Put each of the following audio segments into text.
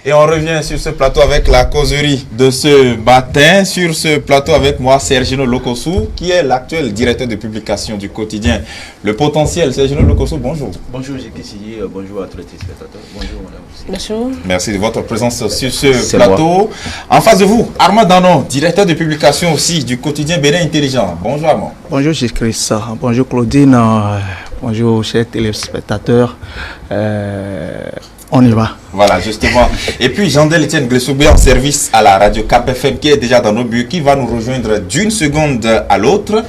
Et on revient sur ce plateau avec la causerie de ce matin. Sur ce plateau avec moi, Sergino Lokossou, qui est l'actuel directeur de publication du quotidien Le Potentiel. Sergino Lokossou, bonjour. Bonjour, Jékissi. Bonjour à tous les téléspectateurs. Bonjour, madame aussi. Bonjour. Merci de votre présence sur ce plateau. Moi. En face de vous, Armand Danon, directeur de publication aussi du quotidien Bénin Intelligent. Bonjour Armand. Bonjour Jékissi. Bonjour Claudine. Bonjour chers téléspectateurs. On y va. Voilà, justement. Et puis, Jean-Del Etienne Glessoubé en service à la radio CAP-FM qui est déjà dans nos buts, qui va nous rejoindre d'une seconde à l'autre.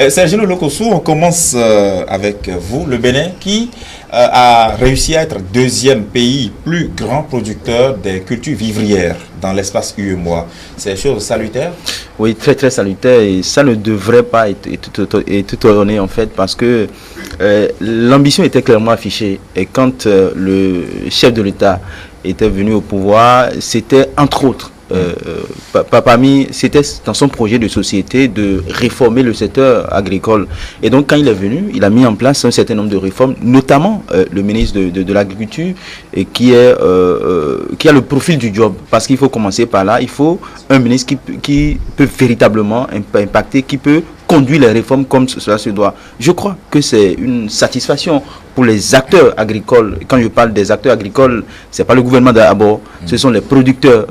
Sergino Lokossou, on commence avec vous, le Bénin, qui a réussi à être deuxième pays plus grand producteur des cultures vivrières dans l'espace UEMOA. C'est chose salutaire? Oui, très très salutaire, et ça ne devrait pas être tout ordonné en fait, parce que l'ambition était clairement affichée, et quand le chef de l'État était venu au pouvoir, c'était entre autres c'était dans son projet de société de réformer le secteur agricole. Et donc quand il est venu, il a mis en place un certain nombre de réformes, notamment le ministre de l'Agriculture, et qui a le profil du job, parce qu'il faut commencer par là. Il faut un ministre qui peut véritablement impacter, qui peut conduire les réformes comme cela se doit. Je crois que c'est une satisfaction pour les acteurs agricoles. Quand je parle des acteurs agricoles, c'est pas le gouvernement d'abord, ce sont les producteurs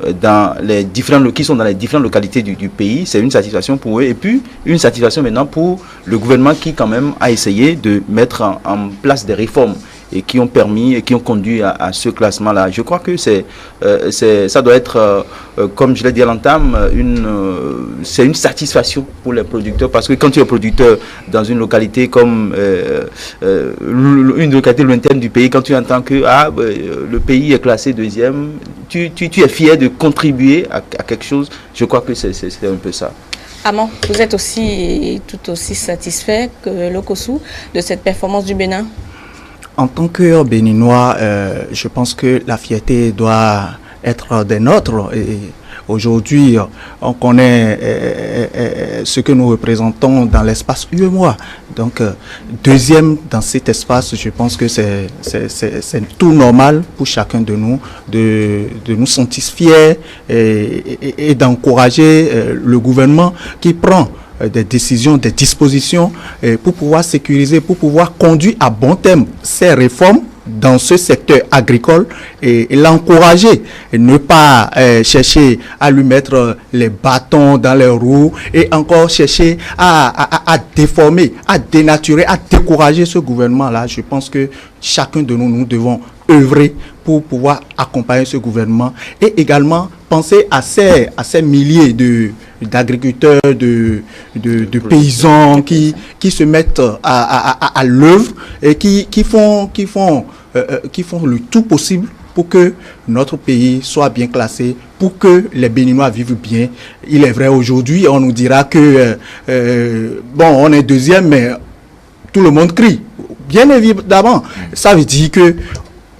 qui sont dans les différentes localités du pays. C'est une satisfaction pour eux, et puis une satisfaction maintenant pour le gouvernement qui quand même a essayé de mettre en place des réformes et qui ont permis et qui ont conduit à ce classement-là. Je crois que ça doit être, comme je l'ai dit à l'entame, c'est une satisfaction pour les producteurs, parce que quand tu es producteur dans une localité comme une localité lointaine du pays, quand tu entends que le pays est classé deuxième, tu es fier de contribuer à quelque chose. Je crois que c'est un peu ça. Armand, vous êtes tout aussi satisfait que Lokossou de cette performance du Bénin? En tant que béninois, je pense que la fierté doit être des nôtres. Et aujourd'hui, on connaît ce que nous représentons dans l'espace UEMOA. Donc, deuxième dans cet espace, je pense que c'est tout normal pour chacun de nous de nous sentir fiers et d'encourager le gouvernement qui prend des décisions, des dispositions pour pouvoir sécuriser, pour pouvoir conduire à bon terme ces réformes dans ce secteur agricole et l'encourager, et ne pas chercher à lui mettre les bâtons dans les roues et encore chercher à déformer, à dénaturer, à décourager ce gouvernement-là. Je pense que chacun de nous devons œuvrer pour pouvoir accompagner ce gouvernement, et également penser à ces milliers d'agriculteurs, de paysans qui se mettent à l'œuvre et qui font le tout possible pour que notre pays soit bien classé, pour que les Béninois vivent bien. Il est vrai, aujourd'hui, on nous dira que on est deuxième, mais tout le monde crie. Bien évidemment, ça veut dire que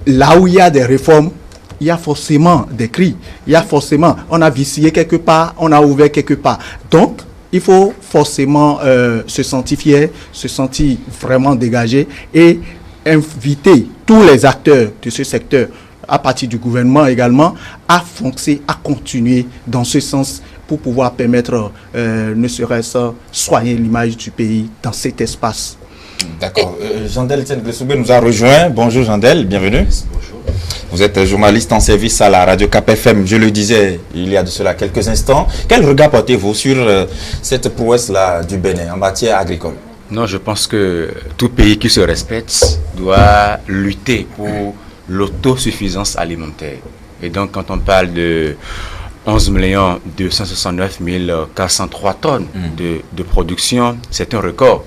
là où il y a des réformes, il y a forcément des cris. Il y a forcément, on a vicié quelque part, on a ouvert quelque part. Donc, il faut forcément se sentir fier, se sentir vraiment dégagé, et inviter tous les acteurs de ce secteur, à partir du gouvernement également, à foncer, à continuer dans ce sens pour pouvoir permettre, ne serait-ce soigner l'image du pays dans cet espace. D'accord. Jean-Del Etienne Glessoubé nous a rejoint. Bonjour Jean-Del, bienvenue. Bonjour. Vous êtes journaliste en service à la radio CAP-FM, je le disais il y a de cela quelques instants. Quel regard portez-vous sur cette prouesse-là du Bénin en matière agricole? Non, je pense que tout pays qui se respecte doit lutter pour l'autosuffisance alimentaire. Et donc quand on parle de 11 269 403 tonnes de production, c'est un record.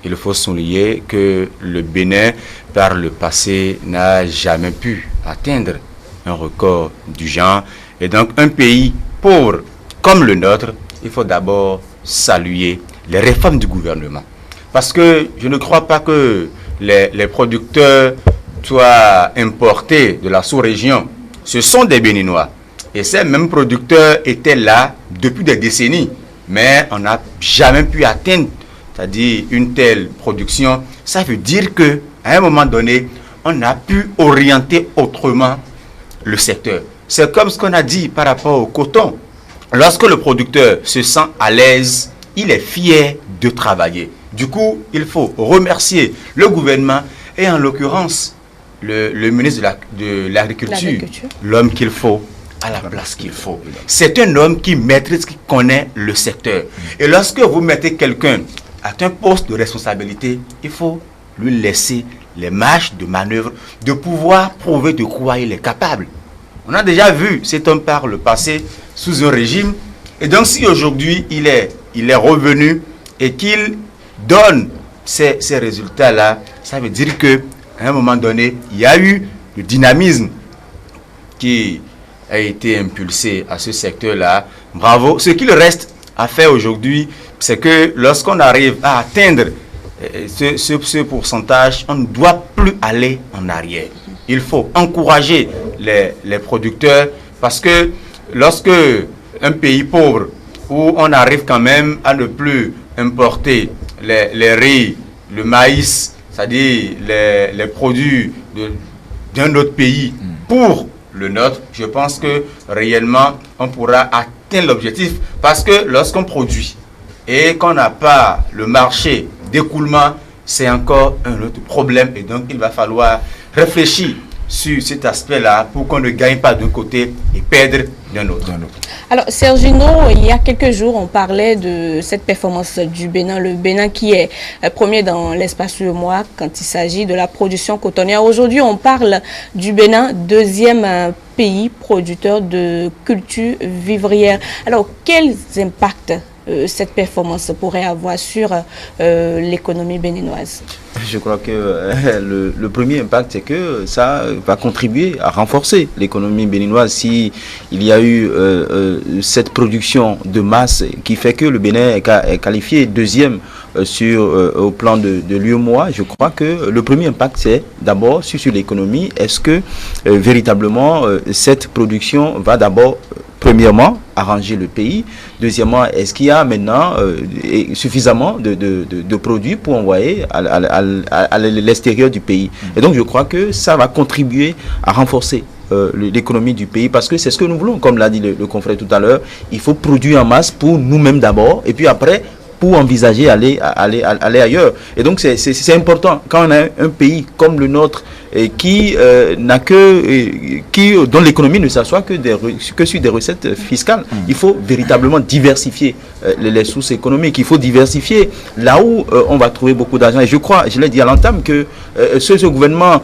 Il faut souligner que le Bénin, par le passé, n'a jamais pu atteindre un record du genre. Et donc, un pays pauvre comme le nôtre, il faut d'abord saluer les réformes du gouvernement. Parce que je ne crois pas que les producteurs soient importés de la sous-région. Ce sont des Béninois. Et ces mêmes producteurs étaient là depuis des décennies. Mais on n'a jamais pu atteindre, c'est-à-dire une telle production. Ça veut dire qu'à un moment donné, on a pu orienter autrement le secteur. c'est comme ce qu'on a dit par rapport au coton. Lorsque le producteur se sent à l'aise, il est fier de travailler. Du coup, il faut remercier le gouvernement et en l'occurrence le ministre de l'Agriculture, l'homme qu'il faut à la place qu'il faut. C'est un homme qui maîtrise, qui connaît le secteur. Et lorsque vous mettez quelqu'un à un poste de responsabilité, il faut lui laisser les marges de manœuvre de pouvoir prouver de quoi il est capable. On a déjà vu cet homme par le passé sous un régime. Et donc si aujourd'hui il est revenu et qu'il donne ces résultats-là, ça veut dire qu'à un moment donné, il y a eu le dynamisme qui a été impulsé à ce secteur-là. Bravo. Ce qu'il reste à faire aujourd'hui, c'est que lorsqu'on arrive à atteindre ce pourcentage, on ne doit plus aller en arrière. Il faut encourager les producteurs parce que lorsque un pays pauvre, où on arrive quand même à ne plus importer les riz, le maïs, c'est-à-dire les produits d'un autre pays pour le nôtre, je pense que réellement on pourra atteindre l'objectif parce que lorsqu'on produit et qu'on n'a pas le marché d'écoulement, c'est encore un autre problème et donc il va falloir réfléchir sur cet aspect-là pour qu'on ne gagne pas d'un côté et perdre d'un autre. Alors, Sergino, il y a quelques jours, on parlait de cette performance du Bénin. Le Bénin qui est premier dans l'espace UEMOA quand il s'agit de la production cotonnière. Aujourd'hui, on parle du Bénin, deuxième pays producteur de culture vivrière. Alors, quels impacts cette performance pourrait avoir sur l'économie béninoise? Je crois que le premier impact, c'est que ça va contribuer à renforcer l'économie béninoise. Si il y a eu cette production de masse qui fait que le Bénin est qualifié deuxième au plan de l'UEMOA, je crois que le premier impact, c'est d'abord sur l'économie. Est-ce que véritablement cette production va d'abord premièrement, arranger le pays. Deuxièmement, est-ce qu'il y a maintenant suffisamment de produits pour envoyer à l'extérieur du pays? Et donc, je crois que ça va contribuer à renforcer l'économie du pays parce que c'est ce que nous voulons. Comme l'a dit le confrère tout à l'heure, il faut produire en masse pour nous-mêmes d'abord et puis après, pour envisager aller ailleurs. Et donc, c'est important quand on a un pays comme le nôtre qui n'a dont l'économie ne s'assoit que sur des recettes fiscales. Il faut véritablement diversifier les sources économiques. Il faut diversifier là où on va trouver beaucoup d'argent. Et je crois, je l'ai dit à l'entame, que ce gouvernement,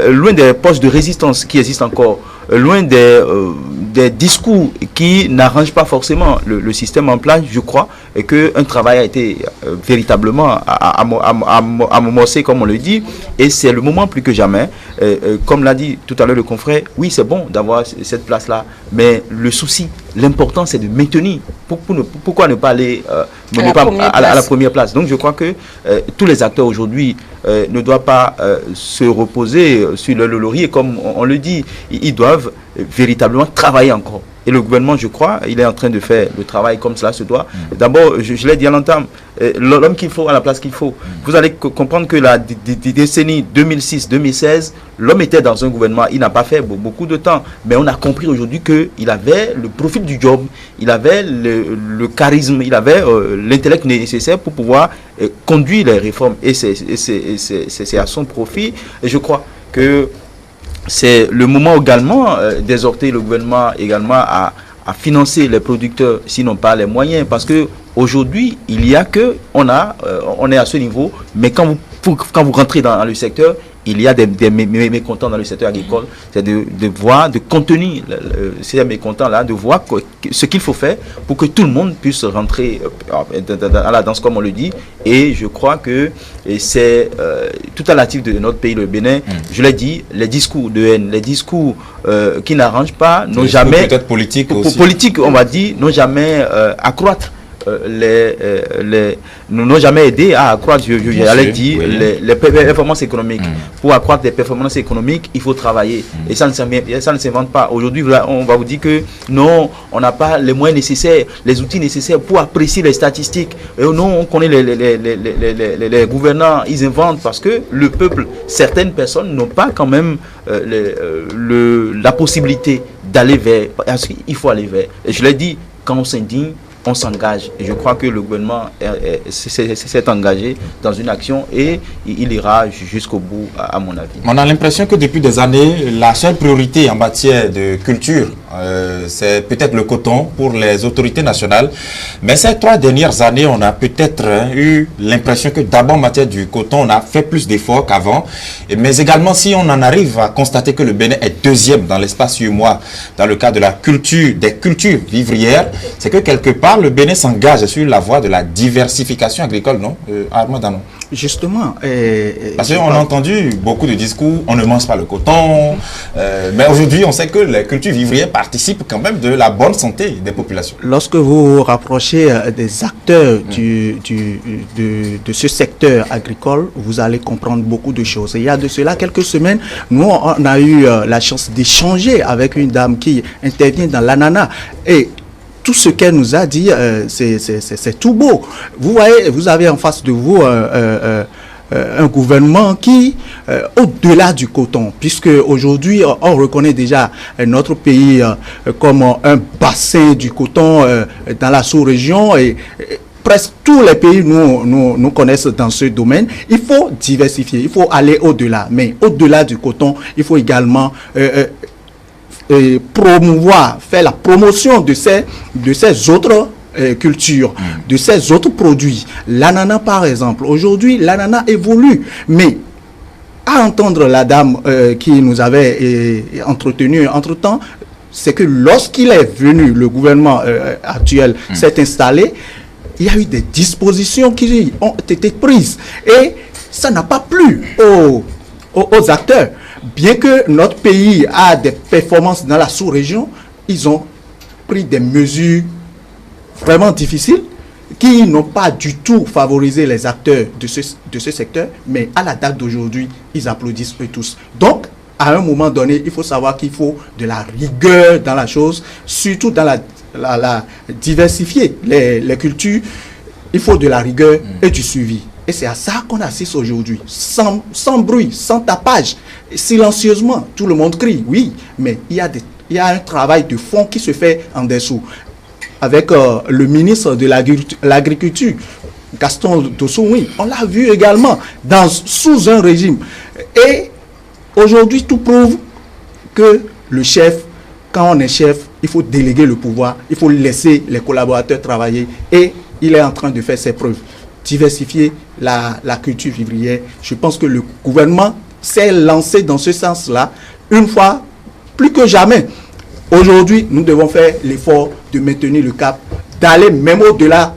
loin des postes de résistance qui existent encore, loin des discours qui n'arrangent pas forcément le système en place, je crois qu'un travail a été véritablement amorcé, comme on le dit, et c'est le moment plus que jamais. Comme l'a dit tout à l'heure le confrère, oui, c'est bon d'avoir cette place-là, mais le souci, l'important, c'est de maintenir. Pourquoi ne pas aller à la première place? Donc, je crois que tous les acteurs aujourd'hui ne doivent pas se reposer sur le laurier, comme on le dit. Ils doivent véritablement travailler encore. Et le gouvernement, je crois, il est en train de faire le travail comme cela se doit. D'abord, je l'ai dit à l'entame, l'homme qu'il faut à la place qu'il faut. Vous allez comprendre que la décennie 2006-2016, l'homme était dans un gouvernement, il n'a pas fait beaucoup de temps. Mais on a compris aujourd'hui qu'il avait le profil du job, il avait le charisme, il avait l'intellect nécessaire pour pouvoir conduire les réformes. Et c'est à son profit. Et je crois que c'est le moment également d'exhorter le gouvernement également à financer les producteurs, sinon pas les moyens, parce que aujourd'hui il y a que on est à ce niveau, mais quand vous rentrez dans le secteur, il y a des mécontents dans le secteur agricole, c'est de voir, de contenir ces mécontents-là, de voir ce qu'il faut faire pour que tout le monde puisse rentrer à la danse, comme on le dit. Et je crois que c'est tout à l'actif de notre pays, le Bénin. Je l'ai dit, les discours de haine, les discours qui n'arrangent pas, n'ont jamais... Peut-être politique aussi. Politique, on va dire, n'ont jamais accroître n'ont jamais aidé à accroître, j'allais dire, oui. les performances économiques. Pour accroître les performances économiques, il faut travailler. Et ça ne s'invente pas. Aujourd'hui, on va vous dire que non, on n'a pas les moyens nécessaires, les outils nécessaires pour apprécier les statistiques. Et non, on connaît les gouvernants, ils inventent parce que le peuple, certaines personnes n'ont pas quand même la possibilité d'aller vers. Parce qu'il faut aller vers. Et je l'ai dit, quand on s'indigne, on s'engage. Et je crois que le gouvernement s'est engagé dans une action et il ira jusqu'au bout, à mon avis. On a l'impression que depuis des années, la seule priorité en matière de culture, c'est peut-être le coton pour les autorités nationales. Mais ces 3 dernières années, on a peut-être eu l'impression que d'abord en matière du coton, on a fait plus d'efforts qu'avant. Mais également, si on en arrive à constater que le Bénin est 2e dans l'espace UEMOA, dans le cadre de la culture, des cultures vivrières, c'est que quelque part, le Bénin s'engage sur la voie de la diversification agricole, non, Armand Danon? Justement. Parce qu'on a entendu beaucoup de discours, on ne mange pas le coton, mais aujourd'hui, on sait que les cultures vivrières participent quand même de la bonne santé des populations. Lorsque vous vous rapprochez des acteurs de ce secteur agricole, vous allez comprendre beaucoup de choses. Et il y a de cela quelques semaines, nous, on a eu la chance d'échanger avec une dame qui intervient dans l'ananas. Et tout ce qu'elle nous a dit, c'est tout beau. Vous voyez, vous avez en face de vous un gouvernement qui, au-delà du coton, puisque aujourd'hui, on reconnaît déjà notre pays comme un bassin du coton dans la sous-région et presque tous les pays nous connaissent dans ce domaine. Il faut diversifier, il faut aller au-delà. Mais au-delà du coton, il faut également promouvoir, faire la promotion de ces autres cultures, de ces autres produits. L'ananas, par exemple. Aujourd'hui, l'ananas évolue. Mais à entendre la dame qui nous avait entretenu entre-temps, c'est que lorsqu'il est venu, le gouvernement actuel s'est installé, il y a eu des dispositions qui ont été prises. Et ça n'a pas plu aux acteurs. Bien que notre pays a des performances dans la sous-région, ils ont pris des mesures vraiment difficiles qui n'ont pas du tout favorisé les acteurs de ce secteur, mais à la date d'aujourd'hui, ils applaudissent eux tous. Donc, à un moment donné, il faut savoir qu'il faut de la rigueur dans la chose, surtout dans la diversifier les cultures. Il faut de la rigueur et du suivi. Et c'est à ça qu'on assiste aujourd'hui, sans bruit, sans tapage, silencieusement. Tout le monde crie, oui, mais il y a un travail de fond qui se fait en dessous. Avec le ministre de l'Agriculture, Gaston Dossoumi, on l'a vu également sous un régime. Et aujourd'hui, tout prouve que le chef, quand on est chef, il faut déléguer le pouvoir, il faut laisser les collaborateurs travailler et il est en train de faire ses preuves. Diversifier la culture vivrière. Je pense que le gouvernement s'est lancé dans ce sens-là une fois plus que jamais. Aujourd'hui, nous devons faire l'effort de maintenir le cap, d'aller même au-delà,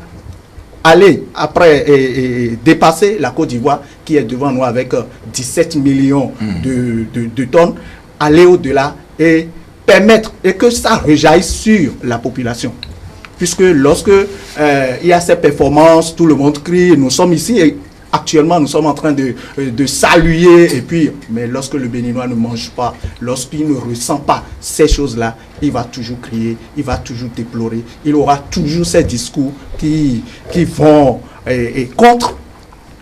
aller après et dépasser la Côte d'Ivoire qui est devant nous avec 17 millions de tonnes, aller au-delà et permettre et que ça rejaillisse sur la population. Puisque lorsque il y a ces performances, tout le monde crie, nous sommes ici et actuellement nous sommes en train de saluer, et puis, mais lorsque le Béninois ne mange pas, lorsqu'il ne ressent pas ces choses-là, il va toujours crier, il va toujours déplorer, il aura toujours ces discours qui vont contre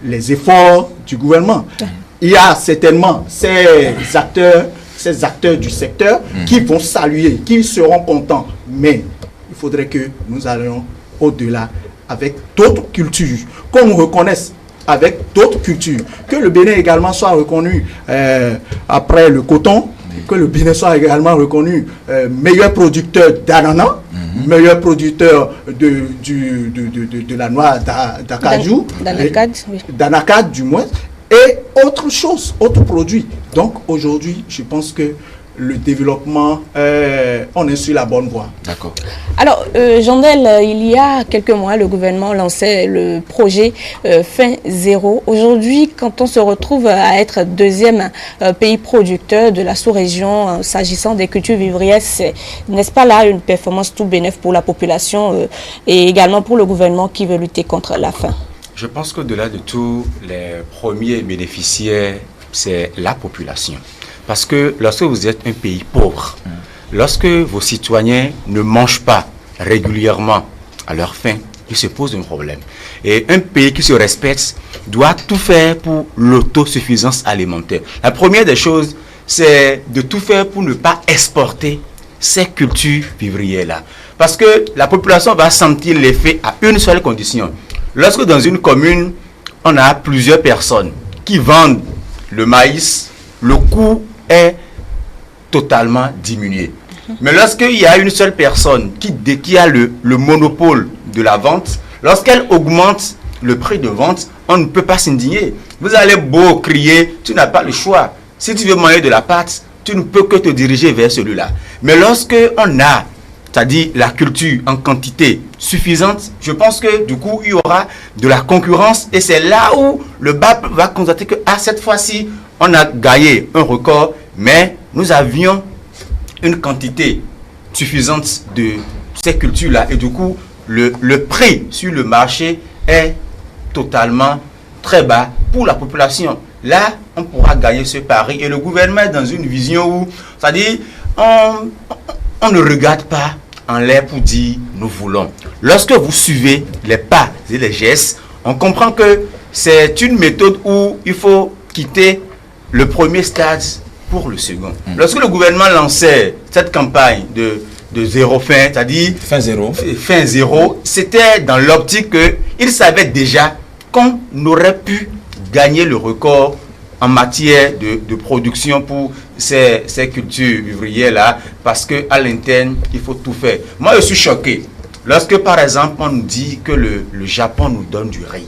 les efforts du gouvernement. Il y a certainement ces acteurs du secteur qui vont saluer, qui seront contents, mais il faudrait que nous allions au-delà avec d'autres cultures, qu'on nous reconnaisse avec d'autres cultures, que le Bénin également soit reconnu après le coton, que le Bénin soit également reconnu meilleur producteur d'ananas, meilleur producteur de la noix d'acajou, d'anacade du moins, et autre chose, autres produits. Donc aujourd'hui, je pense que le développement, on est sur la bonne voie. D'accord. Alors, Jandel, il y a quelques mois, le gouvernement lançait le projet Faim Zéro. Aujourd'hui, quand on se retrouve à être deuxième pays producteur de la sous-région s'agissant des cultures vivrières, n'est-ce pas là une performance tout bénéf pour la population et également pour le gouvernement qui veut lutter contre la faim? Je pense qu'au-delà de tout, les premiers bénéficiaires, c'est la population. Parce que lorsque vous êtes un pays pauvre, lorsque vos citoyens ne mangent pas régulièrement à leur faim, il se pose un problème. Et un pays qui se respecte doit tout faire pour l'autosuffisance alimentaire. La première des choses, c'est de tout faire pour ne pas exporter ces cultures vivrières-là. Parce que la population va sentir l'effet à une seule condition. Lorsque dans une commune, on a plusieurs personnes qui vendent le maïs, le coût est totalement diminué. Mais lorsqu'il y a une seule personne qui a le monopole de la vente, lorsqu'elle augmente le prix de vente, on ne peut pas s'indigner. Vous allez beau crier, tu n'as pas le choix. Si tu veux manger de la pâte, tu ne peux que te diriger vers celui-là. Mais lorsque on a, c'est-à-dire la culture en quantité suffisante, je pense que du coup, il y aura de la concurrence et c'est là où le BAP va constater que cette fois-ci, on a gagné un record, mais nous avions une quantité suffisante de ces cultures-là et du coup, le prix sur le marché est totalement très bas pour la population. Là, on pourra gagner ce pari et le gouvernement est dans une vision où, c'est-à-dire, on ne regarde pas en l'air pour dire nous voulons. Lorsque vous suivez les pas et les gestes, on comprend que c'est une méthode où il faut quitter le premier stade pour le second. Lorsque le gouvernement lançait cette campagne de zéro faim, c'est-à-dire Faim zéro, c'était dans l'optique qu'il savait déjà qu'on aurait pu gagner le record en matière de production pour ces cultures vivrières-là, parce qu'à l'interne, il faut tout faire. Moi, je suis choqué. Lorsque, par exemple, on nous dit que le Japon nous donne du riz.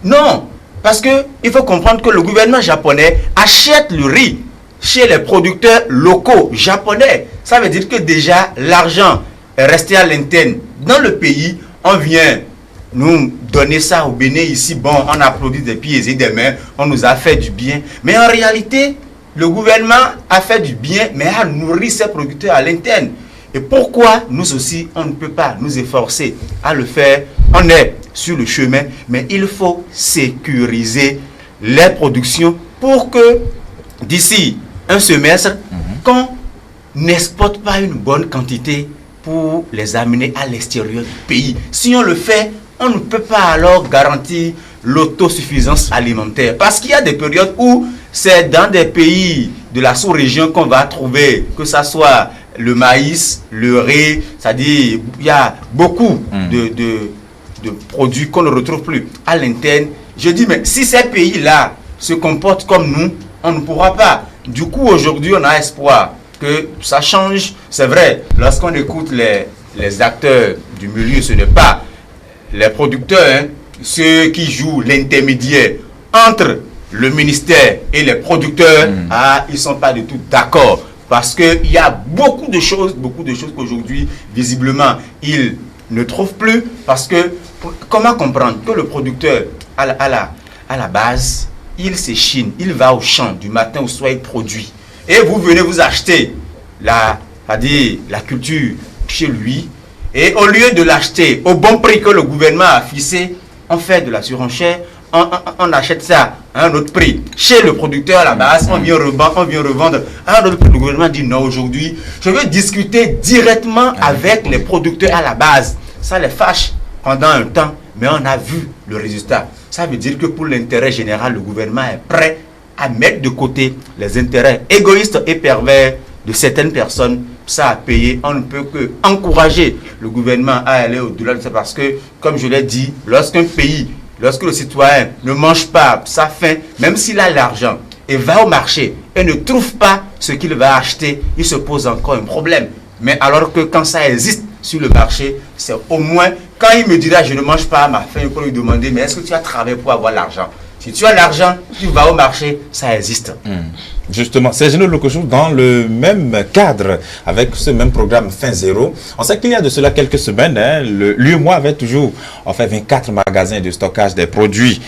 Non, parce qu'il faut comprendre que le gouvernement japonais achète le riz chez les producteurs locaux japonais. Ça veut dire que déjà, l'argent est resté à l'interne. Dans le pays, on vient nous donner ça au Bénin ici, bon, on applaudit des pieds et des mains, on nous a fait du bien. Mais en réalité, le gouvernement a fait du bien, mais a nourri ses producteurs à l'interne. Et pourquoi nous aussi, on ne peut pas nous efforcer à le faire? On est sur le chemin, mais il faut sécuriser les productions pour que d'ici un semestre, qu'on n'exporte pas une bonne quantité pour les amener à l'extérieur du pays. Si on le fait, on ne peut pas alors garantir l'autosuffisance alimentaire. Parce qu'il y a des périodes où c'est dans des pays de la sous-région qu'on va trouver, que ce soit le maïs, le riz, c'est-à-dire il y a beaucoup de produits qu'on ne retrouve plus à l'interne. Je dis, mais si ces pays-là se comportent comme nous, on ne pourra pas. Du coup, aujourd'hui, on a espoir que ça change. C'est vrai, lorsqu'on écoute les acteurs du milieu, ce n'est pas les producteurs, ceux qui jouent l'intermédiaire entre le ministère et les producteurs, ils ne sont pas du tout d'accord. Parce qu'il y a beaucoup de choses qu'aujourd'hui, visiblement, ils ne trouvent plus. Parce que, comment comprendre que le producteur, à la base, il s'échine, il va au champ du matin au soir, il produit. Et vous venez vous acheter la culture chez lui. Et au lieu de l'acheter au bon prix que le gouvernement a fixé, on fait de la surenchère, on achète ça à un autre prix. Chez le producteur à la base, on vient revendre à un autre prix. Le gouvernement dit non, aujourd'hui, je veux discuter directement avec les producteurs à la base. Ça les fâche pendant un temps, mais on a vu le résultat. Ça veut dire que pour l'intérêt général, le gouvernement est prêt à mettre de côté les intérêts égoïstes et pervers de certaines personnes. Ça a payé. On ne peut que encourager le gouvernement à aller au-delà de ça parce que, comme je l'ai dit, lorsque le citoyen ne mange pas sa faim, même s'il a l'argent et va au marché et ne trouve pas ce qu'il va acheter, il se pose encore un problème. Mais alors que quand ça existe sur le marché, c'est au moins, quand il me dira je ne mange pas ma faim, il peut lui demander mais est-ce que tu as travaillé pour avoir l'argent? Si tu as l'argent, tu vas au marché, ça existe. Justement, Sergino Lokochou, dans le même cadre, avec ce même programme Fin Zéro, on sait qu'il y a de cela quelques semaines, hein, l'UEMOA avait toujours 24 magasins de stockage des produits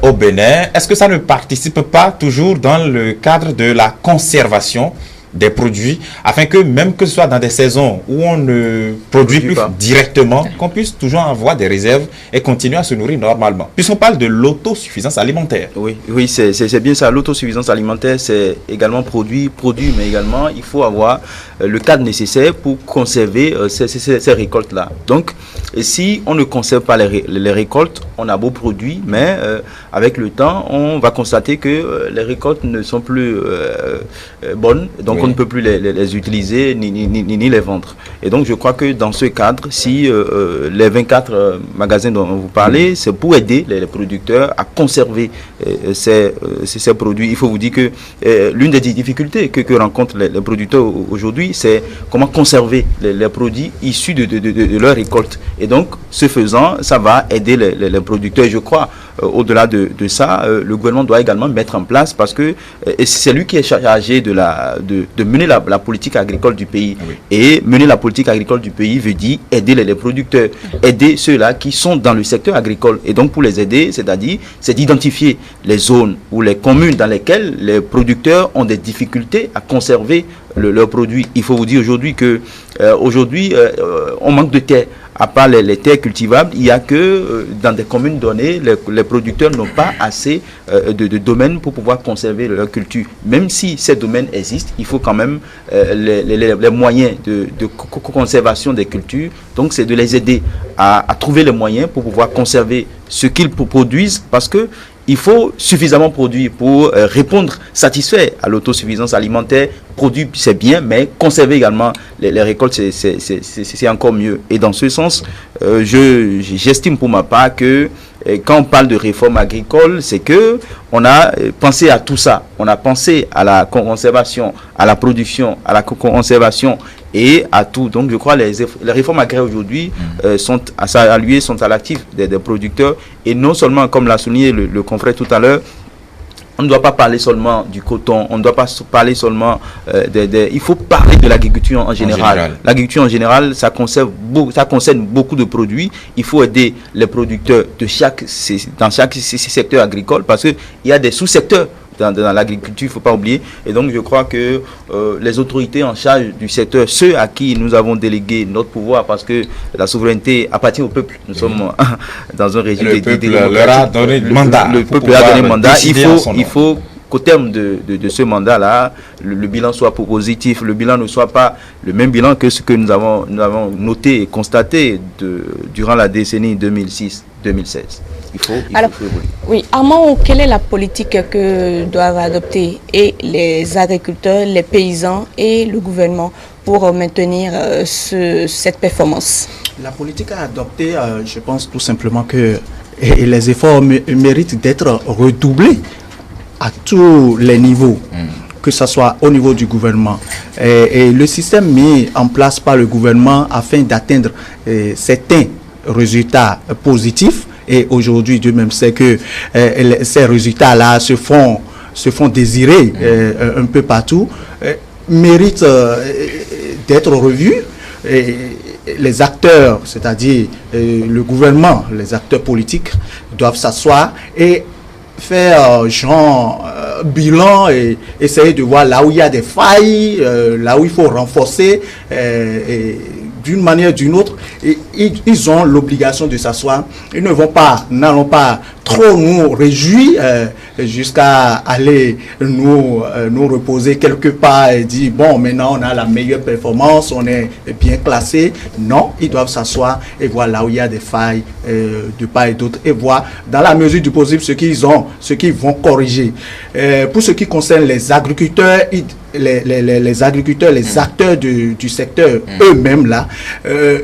au Bénin. Est-ce que ça ne participe pas toujours dans le cadre de la conservation des produits, afin que même que ce soit dans des saisons où on ne produit plus directement, qu'on puisse toujours avoir des réserves et continuer à se nourrir normalement. Puisqu'on parle de l'autosuffisance alimentaire. Oui, c'est bien ça. L'autosuffisance alimentaire, c'est également produit, mais également il faut avoir le cadre nécessaire pour conserver ces récoltes-là. Donc, si on ne conserve pas les récoltes, on a beau produit, mais avec le temps, on va constater que les récoltes ne sont plus bonnes, donc on ne peut plus les utiliser ni les vendre. Et donc je crois que dans ce cadre, si les 24 magasins dont vous parlez, c'est pour aider les producteurs à conserver ces produits. Il faut vous dire que l'une des difficultés que rencontrent les producteurs aujourd'hui, c'est comment conserver les produits issus de leur récolte. Et donc, ce faisant, ça va aider les producteurs. Et je crois, au-delà de ça, le gouvernement doit également mettre en place, parce que c'est lui qui est chargé de mener la politique agricole du pays. Oui. Et mener la politique agricole du pays veut dire aider les producteurs, aider ceux-là qui sont dans le secteur agricole. Et donc, pour les aider, c'est d'identifier les zones ou les communes dans lesquelles les producteurs ont des difficultés à conserver leurs produits. Il faut vous dire aujourd'hui que on manque de terre. À part les terres cultivables, il n'y a que dans des communes données, les producteurs n'ont pas assez de domaines pour pouvoir conserver leur culture. Même si ces domaines existent, il faut quand même les moyens de conservation des cultures. Donc, c'est de les aider à trouver les moyens pour pouvoir conserver ce qu'ils produisent, parce que il faut suffisamment produire pour répondre, satisfaire à l'autosuffisance alimentaire. Produire, c'est bien, mais conserver également les récoltes, c'est encore mieux. Et dans ce sens, j'estime pour ma part que quand on parle de réforme agricole, c'est que on a pensé à tout ça. On a pensé à la conservation, à la production, à la conservation et à tout. Donc, je crois que les réformes agraires aujourd'hui sont à l'actif des producteurs. Et non seulement, comme l'a souligné le confrère tout à l'heure, on ne doit pas parler seulement du coton, on ne doit pas parler seulement il faut parler de l'agriculture en général. L'agriculture en général, ça concerne beaucoup de produits. Il faut aider les producteurs dans chaque secteur agricole, parce qu'il y a des sous-secteurs dans l'agriculture, il ne faut pas oublier. Et donc, je crois que les autorités en charge du secteur, ceux à qui nous avons délégué notre pouvoir, parce que la souveraineté appartient au peuple. Nous sommes dans un régime démocratique. Leur a donné mandat. Le peuple a donné mandat. Il faut qu'au terme de ce mandat-là, le bilan soit positif, le bilan ne soit pas le même bilan que ce que nous avons noté et constaté durant la décennie 2006-2016. Alors, oui, Armand, quelle est la politique que doivent adopter les agriculteurs, les paysans et le gouvernement pour maintenir cette performance? La politique à adopter, je pense tout simplement que les efforts méritent d'être redoublés à tous les niveaux, que ce soit au niveau du gouvernement. Et le système mis en place par le gouvernement afin d'atteindre certains résultats positifs. Et aujourd'hui, Dieu même sait que ces résultats-là se font désirer un peu partout, méritent d'être revus. Et les acteurs, c'est-à-dire le gouvernement, les acteurs politiques, doivent s'asseoir et faire bilan et essayer de voir là où il y a des failles, là où il faut renforcer d'une manière ou d'une autre. Et ils ont l'obligation de s'asseoir. Ils n'allons pas trop nous réjouir jusqu'à aller nous reposer quelque part et dire bon, maintenant on a la meilleure performance, on est bien classé. Non, ils doivent s'asseoir et voir là où il y a des failles de part et d'autre, et voir dans la mesure du possible ce qu'ils vont corriger. Pour ce qui concerne les agriculteurs, les agriculteurs, les acteurs du secteur eux-mêmes là,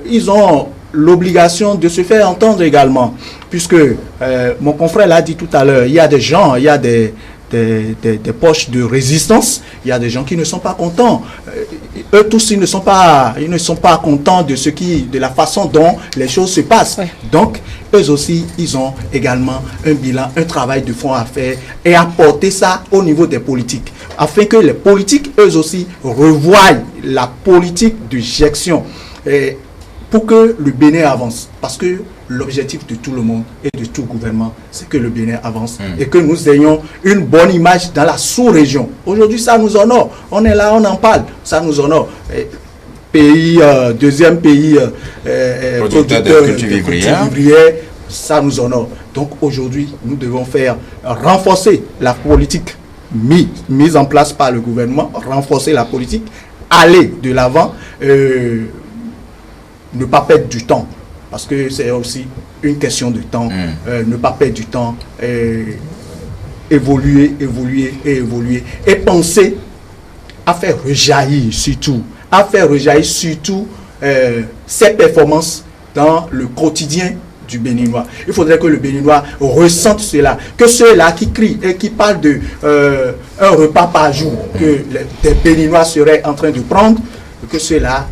ils ont l'obligation de se faire entendre également, puisque mon confrère l'a dit tout à l'heure, il y a des gens, il y a des poches de résistance, il y a des gens qui ne sont pas contents. eux tous, ils ne sont pas contents de la façon dont les choses se passent. Ouais. Donc, eux aussi, ils ont également un bilan, un travail de fond à faire et apporter ça au niveau des politiques, afin que les politiques, eux aussi, revoient la politique de gestion pour que le Bénin avance. Parce que l'objectif de tout le monde et de tout gouvernement, c'est que le Bénin avance et que nous ayons une bonne image dans la sous-région. Aujourd'hui, ça nous honore. On est là, on en parle. Ça nous honore. Deuxième pays producteur de culture vivrière, ça nous honore. Donc aujourd'hui, nous devons renforcer la politique mise en place par le gouvernement, renforcer la politique, aller de l'avant, ne pas perdre du temps. Parce que c'est aussi une question de temps, ne pas perdre du temps, évoluer et penser à faire rejaillir surtout ces performances dans le quotidien du Béninois. Il faudrait que le Béninois ressente cela, que ceux-là qui crient et qui parlent de un repas par jour que les Béninois seraient en train de prendre, que ceux-là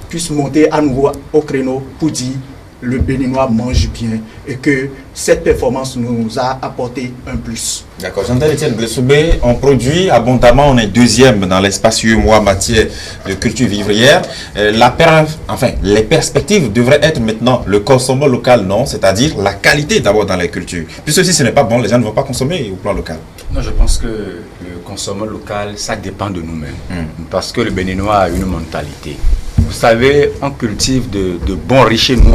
puissent monter à nouveau au créneau pour dire le Béninois mange bien et que cette performance nous a apporté un plus. D'accord. Jean-Del Etienne Glessoubé, on produit abondamment, on est deuxième dans l'espace UEMOA matière de culture vivrière. Les perspectives devraient être maintenant le consommation local, non? C'est-à-dire la qualité d'abord dans les cultures. Puisque si ce n'est pas bon, les gens ne vont pas consommer au plan local. Non, je pense que le consommation local, ça dépend de nous-mêmes. Parce que le Béninois a une mentalité. Vous savez, on cultive de bons riz chez nous,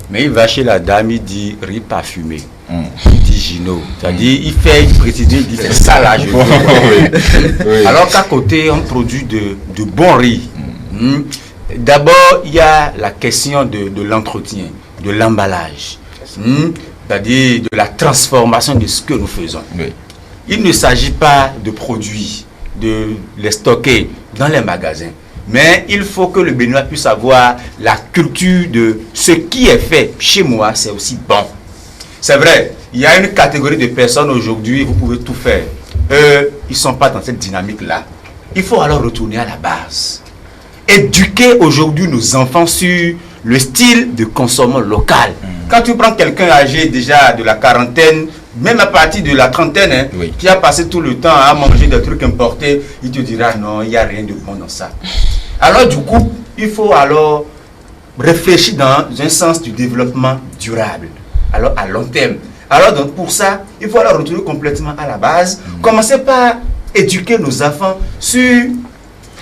mais il va chez la dame, il dit riz parfumé. Il dit Gino. C'est-à-dire, il fait une précision, il dit c'est ça là, je veux. Alors qu'à côté, on produit de bons riz. D'abord, il y a la question de l'entretien, de l'emballage. C'est-à-dire de la transformation de ce que nous faisons. Il ne s'agit pas de produits, de les stocker dans les magasins. Mais il faut que le Béninois puisse avoir la culture de ce qui est fait chez moi, c'est aussi bon. C'est vrai, il y a une catégorie de personnes aujourd'hui, vous pouvez tout faire. Eux, ils ne sont pas dans cette dynamique-là. Il faut alors retourner à la base. Éduquer aujourd'hui nos enfants sur le style de consommation local. Quand tu prends quelqu'un âgé déjà de la quarantaine, même à partir de la trentaine, qui a passé tout le temps à manger des trucs importés, il te dira non, il n'y a rien de bon dans ça. Alors du coup, il faut alors réfléchir dans un sens du développement durable, alors à long terme. Alors donc pour ça, il faut alors retourner complètement à la base, commencer par éduquer nos enfants sur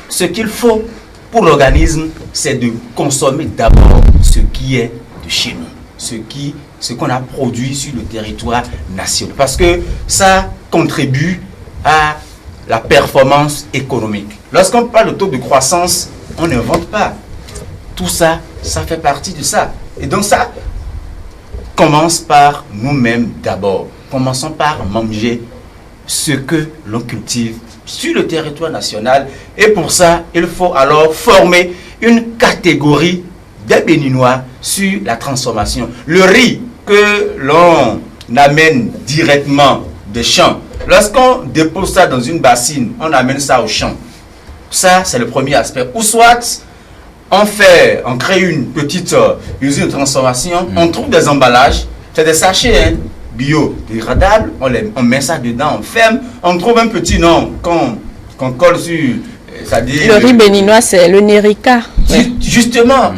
ce qu'il faut pour l'organisme, c'est de consommer d'abord ce qui est de chez nous, ce qu'on a produit sur le territoire national. Parce que ça contribue à la performance économique. Lorsqu'on parle de taux de croissance, on n'invente pas. Tout ça, ça fait partie de ça. Et donc ça commence par nous-mêmes d'abord. Commençons par manger ce que l'on cultive sur le territoire national. Et pour ça, il faut alors former une catégorie des Béninois sur la transformation. Le riz que l'on amène directement des champs, lorsqu'on dépose ça dans une bassine, on amène ça au champ. Ça, c'est le premier aspect. Ou soit, on crée une petite usine de transformation, on trouve des emballages, c'est des sachets biodégradables, on met ça dedans, on ferme, on trouve un petit nom qu'on colle sur... Le riz béninois, c'est le Nerica. Justement,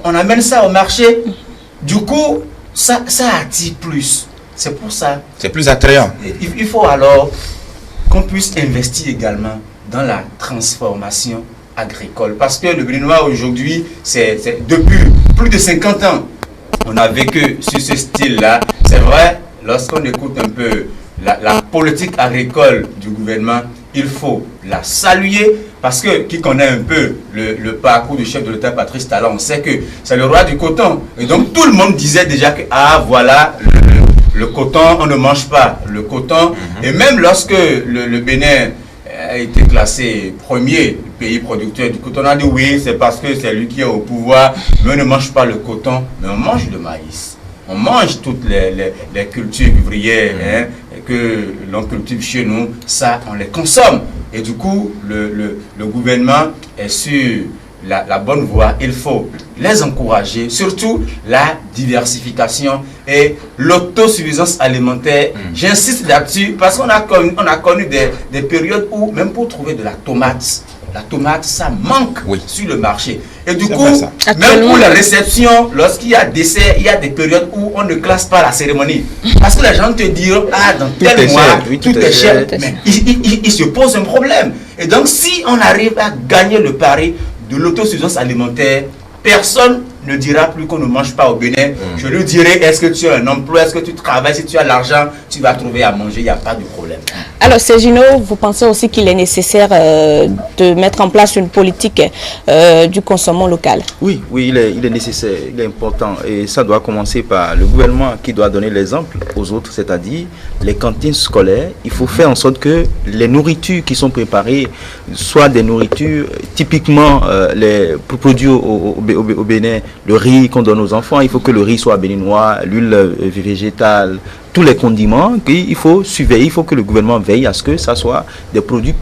on amène ça au marché. Du coup, ça attire plus. C'est pour ça. C'est plus attrayant. Il faut alors qu'on puisse investir également dans la transformation agricole. Parce que le Béninois aujourd'hui, c'est depuis plus de 50 ans, on a vécu sur ce style-là. C'est vrai, lorsqu'on écoute un peu la politique agricole du gouvernement, il faut la saluer parce que qui connaît un peu le parcours du chef de l'État Patrice Talon, on sait que c'est le roi du coton. Et donc tout le monde disait déjà que voilà, le coton, on ne mange pas le coton. Et même lorsque le Bénin a été classé premier pays producteur du coton, on a dit oui, c'est parce que c'est lui qui est au pouvoir, mais on ne mange pas le coton, mais on mange le maïs. On mange toutes les cultures vivrières que l'on cultive chez nous, ça on les consomme. Et du coup, le gouvernement est sur la bonne voie. Il faut les encourager, surtout la diversification et l'autosuffisance alimentaire. J'insiste là-dessus parce qu'on a connu des périodes où, même pour trouver de la tomate, ça manque sur le marché. Et du coup, même pour la réception, lorsqu'il y a dessert, il y a des périodes où on ne classe pas la cérémonie. Parce que les gens te diront, dans tel mois, tout est cher. Mais il se pose un problème. Et donc, si on arrive à gagner le pari de l'autosuffisance alimentaire, personne ne dira plus qu'on ne mange pas au Bénin. Je lui dirai, est-ce que tu as un emploi, est-ce que tu travailles, si tu as l'argent, tu vas trouver à manger, il n'y a pas de problème. Alors, Sergino, vous pensez aussi qu'il est nécessaire de mettre en place une politique du consommation local? Oui, il est nécessaire, il est important. Et ça doit commencer par le gouvernement qui doit donner l'exemple aux autres, c'est-à-dire les cantines scolaires. Il faut faire en sorte que les nourritures qui sont préparées soient des nourritures typiquement les produits au Bénin. Le riz qu'on donne aux enfants, il faut que le riz soit béninois, l'huile végétale, tous les condiments, il faut surveiller, il faut que le gouvernement veille à ce que ça soit des produits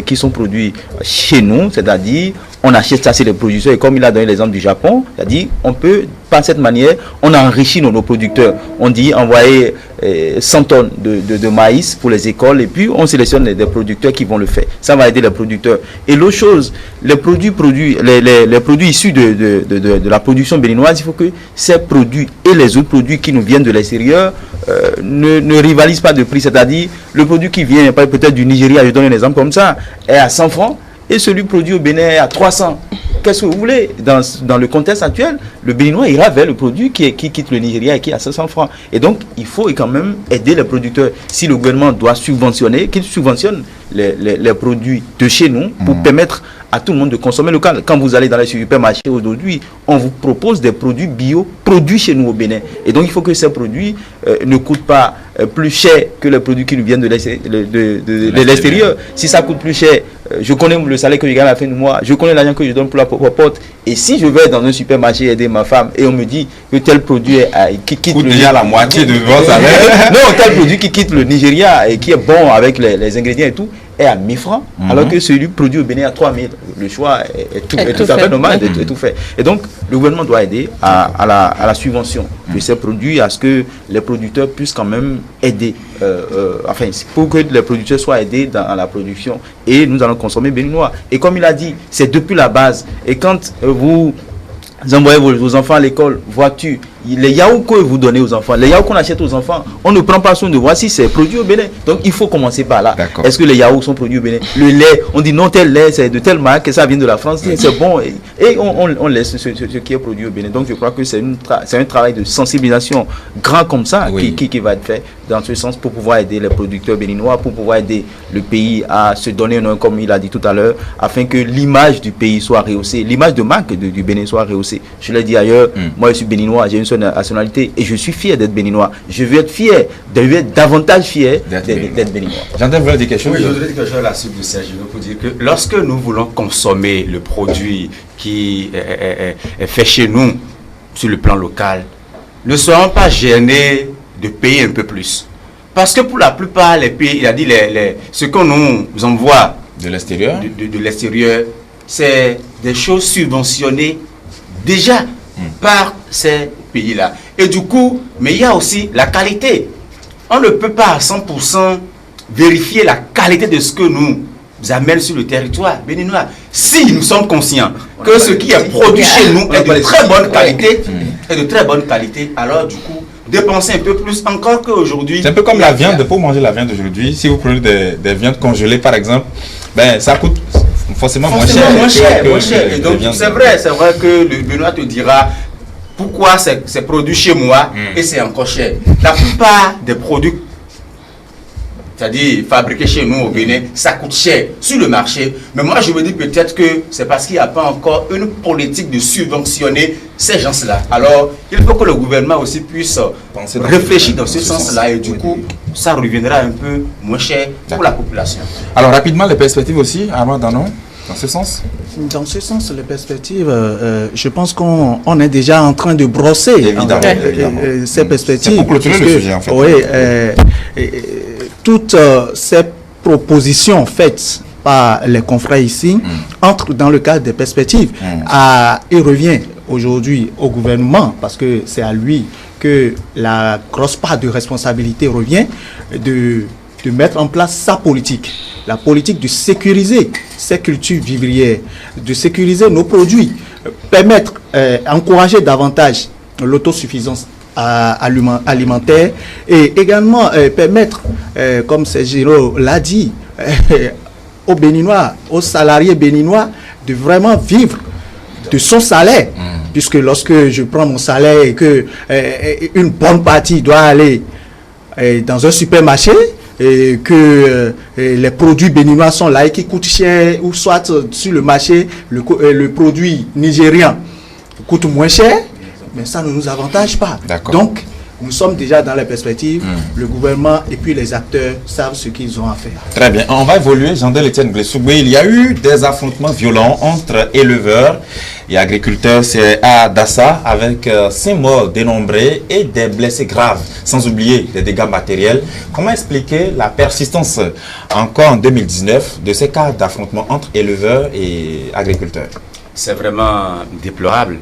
qui sont produits chez nous, c'est-à-dire on achète ça chez les producteurs, et comme il a donné l'exemple du Japon, c'est-à-dire on peut, par cette manière, on enrichit nos producteurs. On dit envoyer 100 tonnes de maïs pour les écoles, et puis on sélectionne des producteurs qui vont le faire. Ça va aider les producteurs. Et l'autre chose, les produits issus de la production béninoise, il faut que ces produits et les autres produits qui nous viennent de l'extérieur ne rivalisent pas de prix. C'est-à-dire, le produit qui vient peut-être du Nigeria, je donne un exemple comme ça, est à 100 francs, et celui produit au Bénin est à 300. Qu'est-ce que vous voulez? Dans le contexte actuel, le Béninois ira vers le produit qui quitte le Nigeria et qui est à 500 francs. Et donc, il faut quand même aider les producteurs. Si le gouvernement doit subventionner, qu'il subventionne les produits de chez nous pour permettre à tout le monde de consommer local. Quand vous allez dans les supermarchés aujourd'hui, on vous propose des produits bio produits chez nous au Bénin. Et donc, il faut que ces produits ne coûtent pas plus cher que les produits qui nous viennent de l'extérieur. Si ça coûte plus cher, je connais le salaire que je gagne à la fin du mois, je connais l'argent que je donne pour la porte. Et si je vais dans un supermarché aider ma femme et on me dit que tel produit qui quitte déjà la moitié de votre salaire. Non, tel produit qui quitte le Nigeria et qui est bon avec les ingrédients et tout, est à 1000 francs, alors que celui produit au Bénin à 3000. Le choix est tout à fait normal, est tout fait. Et donc, le gouvernement doit aider à la subvention de ces produits, à ce que les producteurs puissent quand même aider, pour que les producteurs soient aidés dans la production. Et nous allons consommer béninois. Et comme il a dit, c'est depuis la base. Et quand vous envoyez vos enfants à l'école, voiture, les yaourts que vous donnez aux enfants, les yaourts qu'on achète aux enfants, on ne prend pas soin de voir si c'est produit au Bénin. Donc il faut commencer par là. Est-ce que les yaourts sont produits au Bénin? Le lait, on dit non, tel lait c'est de telle marque et ça vient de la France, c'est bon. Et on laisse ce qui est produit au Bénin. Donc je crois que c'est un travail de sensibilisation grand comme ça qui va être fait dans ce sens pour pouvoir aider les producteurs béninois, pour pouvoir aider le pays à se donner un nom, comme il a dit tout à l'heure, afin que l'image du pays soit rehaussée, l'image de marque du Bénin soit rehaussée. Je l'ai dit ailleurs, moi je suis béninois, j'ai une seule nationalité et je suis fier d'être béninois. Je veux être fier, davantage fier d'être béninois. J'entends vous dire quelque chose. Oui, je voudrais dire quelque chose à la suite de Sergio pour dire que lorsque nous voulons consommer le produit qui est fait chez nous sur le plan local, ne soyons pas gênés de payer un peu plus. Parce que pour la plupart, les pays, il a dit ce qu'on nous envoie de l'extérieur, de l'extérieur, c'est des choses subventionnées déjà par ces pays-là. Et du coup, mais il y a aussi la qualité. On ne peut pas à 100% vérifier la qualité de ce que nous amène sur le territoire béninois. Si nous sommes conscients que ce qui est produit chez nous est de très bonne qualité, alors du coup, dépenser un peu plus encore qu'aujourd'hui. C'est un peu comme la viande. Pour manger la viande aujourd'hui, si vous prenez des viandes congelées par exemple, ça coûte forcément moins cher. Et donc c'est vrai que le Béninois te dira pourquoi c'est produit chez moi et c'est encore cher. La plupart des produits, c'est-à-dire fabriqués chez nous au Bénin, ça coûte cher sur le marché. Mais moi je me dis peut-être que c'est parce qu'il n'y a pas encore une politique de subventionner ces gens-là. Alors il faut que le gouvernement aussi puisse réfléchir dans ce sens-là et du coup ça reviendra un peu moins cher pour la population. Alors rapidement les perspectives aussi, Armand Danon, dans ce sens? Dans ce sens, les perspectives, je pense qu'on est déjà en train de brosser ces perspectives. C'est pour clôturer le sujet en fait. Oui, toutes ces propositions faites par les confrères ici entrent dans le cadre des perspectives. Il revient aujourd'hui au gouvernement, parce que c'est à lui que la grosse part de responsabilité revient, de mettre en place sa politique. La politique de sécuriser ces cultures vivrières, de sécuriser nos produits, permettre, encourager davantage l'autosuffisance alimentaire et également permettre, comme Sergino l'a dit, aux Béninois, aux salariés béninois de vraiment vivre de son salaire. Puisque lorsque je prends mon salaire et que une bonne partie doit aller dans un supermarché, et que les produits béninois sont là et qui coûtent cher, ou soit sur le marché, le produit nigérian coûte moins cher, mais ça ne nous avantage pas. Donc, nous sommes déjà dans les perspectives, le gouvernement et puis les acteurs savent ce qu'ils ont à faire. Très bien, on va évoluer. Jean-Del Etienne Glessoubé, il y a eu des affrontements violents entre éleveurs et agriculteurs, c'est à Dassa, avec 5 morts dénombrés et des blessés graves, sans oublier des dégâts matériels. Comment expliquer la persistance, encore en 2019, de ces cas d'affrontements entre éleveurs et agriculteurs? C'est vraiment déplorable.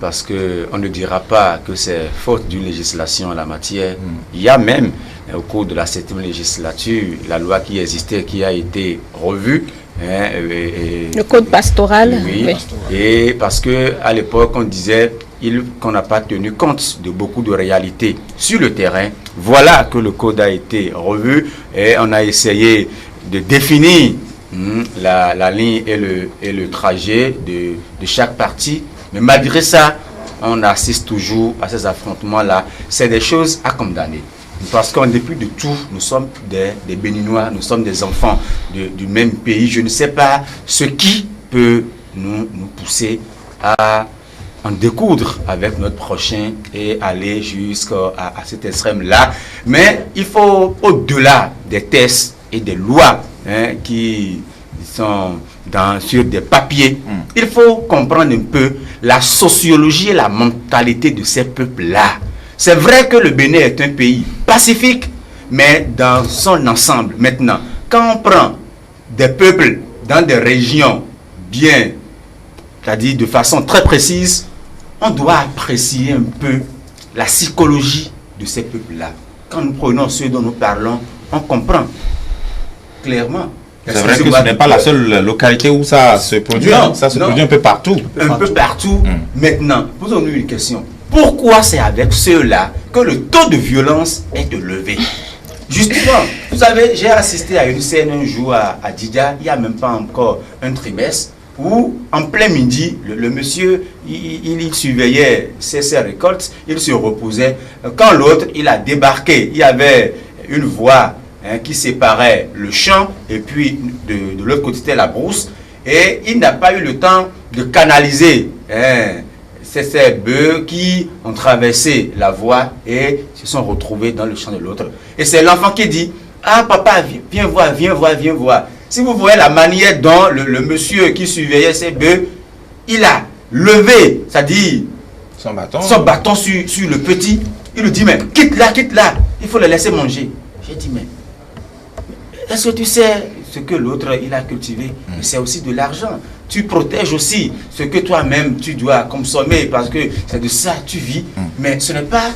Parce qu'on ne dira pas que c'est faute d'une législation en la matière. Il y a même, au cours de la 7e législature, la loi qui existait, qui a été revue. Le code pastoral. Oui. Et parce qu'à l'époque, on disait qu'on n'a pas tenu compte de beaucoup de réalités sur le terrain. Voilà que le code a été revu et on a essayé de définir la ligne et le trajet de chaque partie. Mais malgré ça, on assiste toujours à ces affrontements-là. C'est des choses à condamner. Parce qu'en dépit de tout, nous sommes des Béninois, nous sommes des enfants du même pays. Je ne sais pas ce qui peut nous pousser à en découdre avec notre prochain et aller jusqu'à cet extrême-là. Mais il faut, au-delà des tests et des lois qui sont sur des papiers, il faut comprendre un peu la sociologie et la mentalité de ces peuples-là. C'est vrai que le Bénin est un pays pacifique, mais dans son ensemble, maintenant, quand on prend des peuples dans des régions bien, c'est-à-dire de façon très précise, on doit apprécier un peu la psychologie de ces peuples-là. Quand nous prenons ceux dont nous parlons, on comprend clairement. C'est vrai que ce n'est pas la seule localité où ça se produit. Non, ça se produit un peu partout. Un peu partout. Maintenant, posons-nous une question. Pourquoi c'est avec ceux-là que le taux de violence est élevé? Justement, vous savez, j'ai assisté à une scène un jour à Dida, il n'y a même pas encore un trimestre, où en plein midi, le monsieur, il surveillait ses récoltes, il se reposait. Quand l'autre, il a débarqué, il y avait une voie qui séparait le champ et puis de l'autre côté c'était la brousse, et il n'a pas eu le temps de canaliser ces bœufs qui ont traversé la voie et se sont retrouvés dans le champ de l'autre. Et c'est l'enfant qui dit: ah papa, viens voir, viens voir, viens voir. Si vous voyez la manière dont le monsieur qui surveillait ces bœufs, il a levé, c'est-à-dire son bâton sur le petit, il lui dit: mais quitte là, il faut le laisser manger. J'ai dit: mais est-ce que tu sais ce que l'autre il a cultivé? C'est aussi de l'argent. Tu protèges aussi ce que toi-même tu dois consommer parce que c'est de ça que tu vis. Mais ce n'est pas,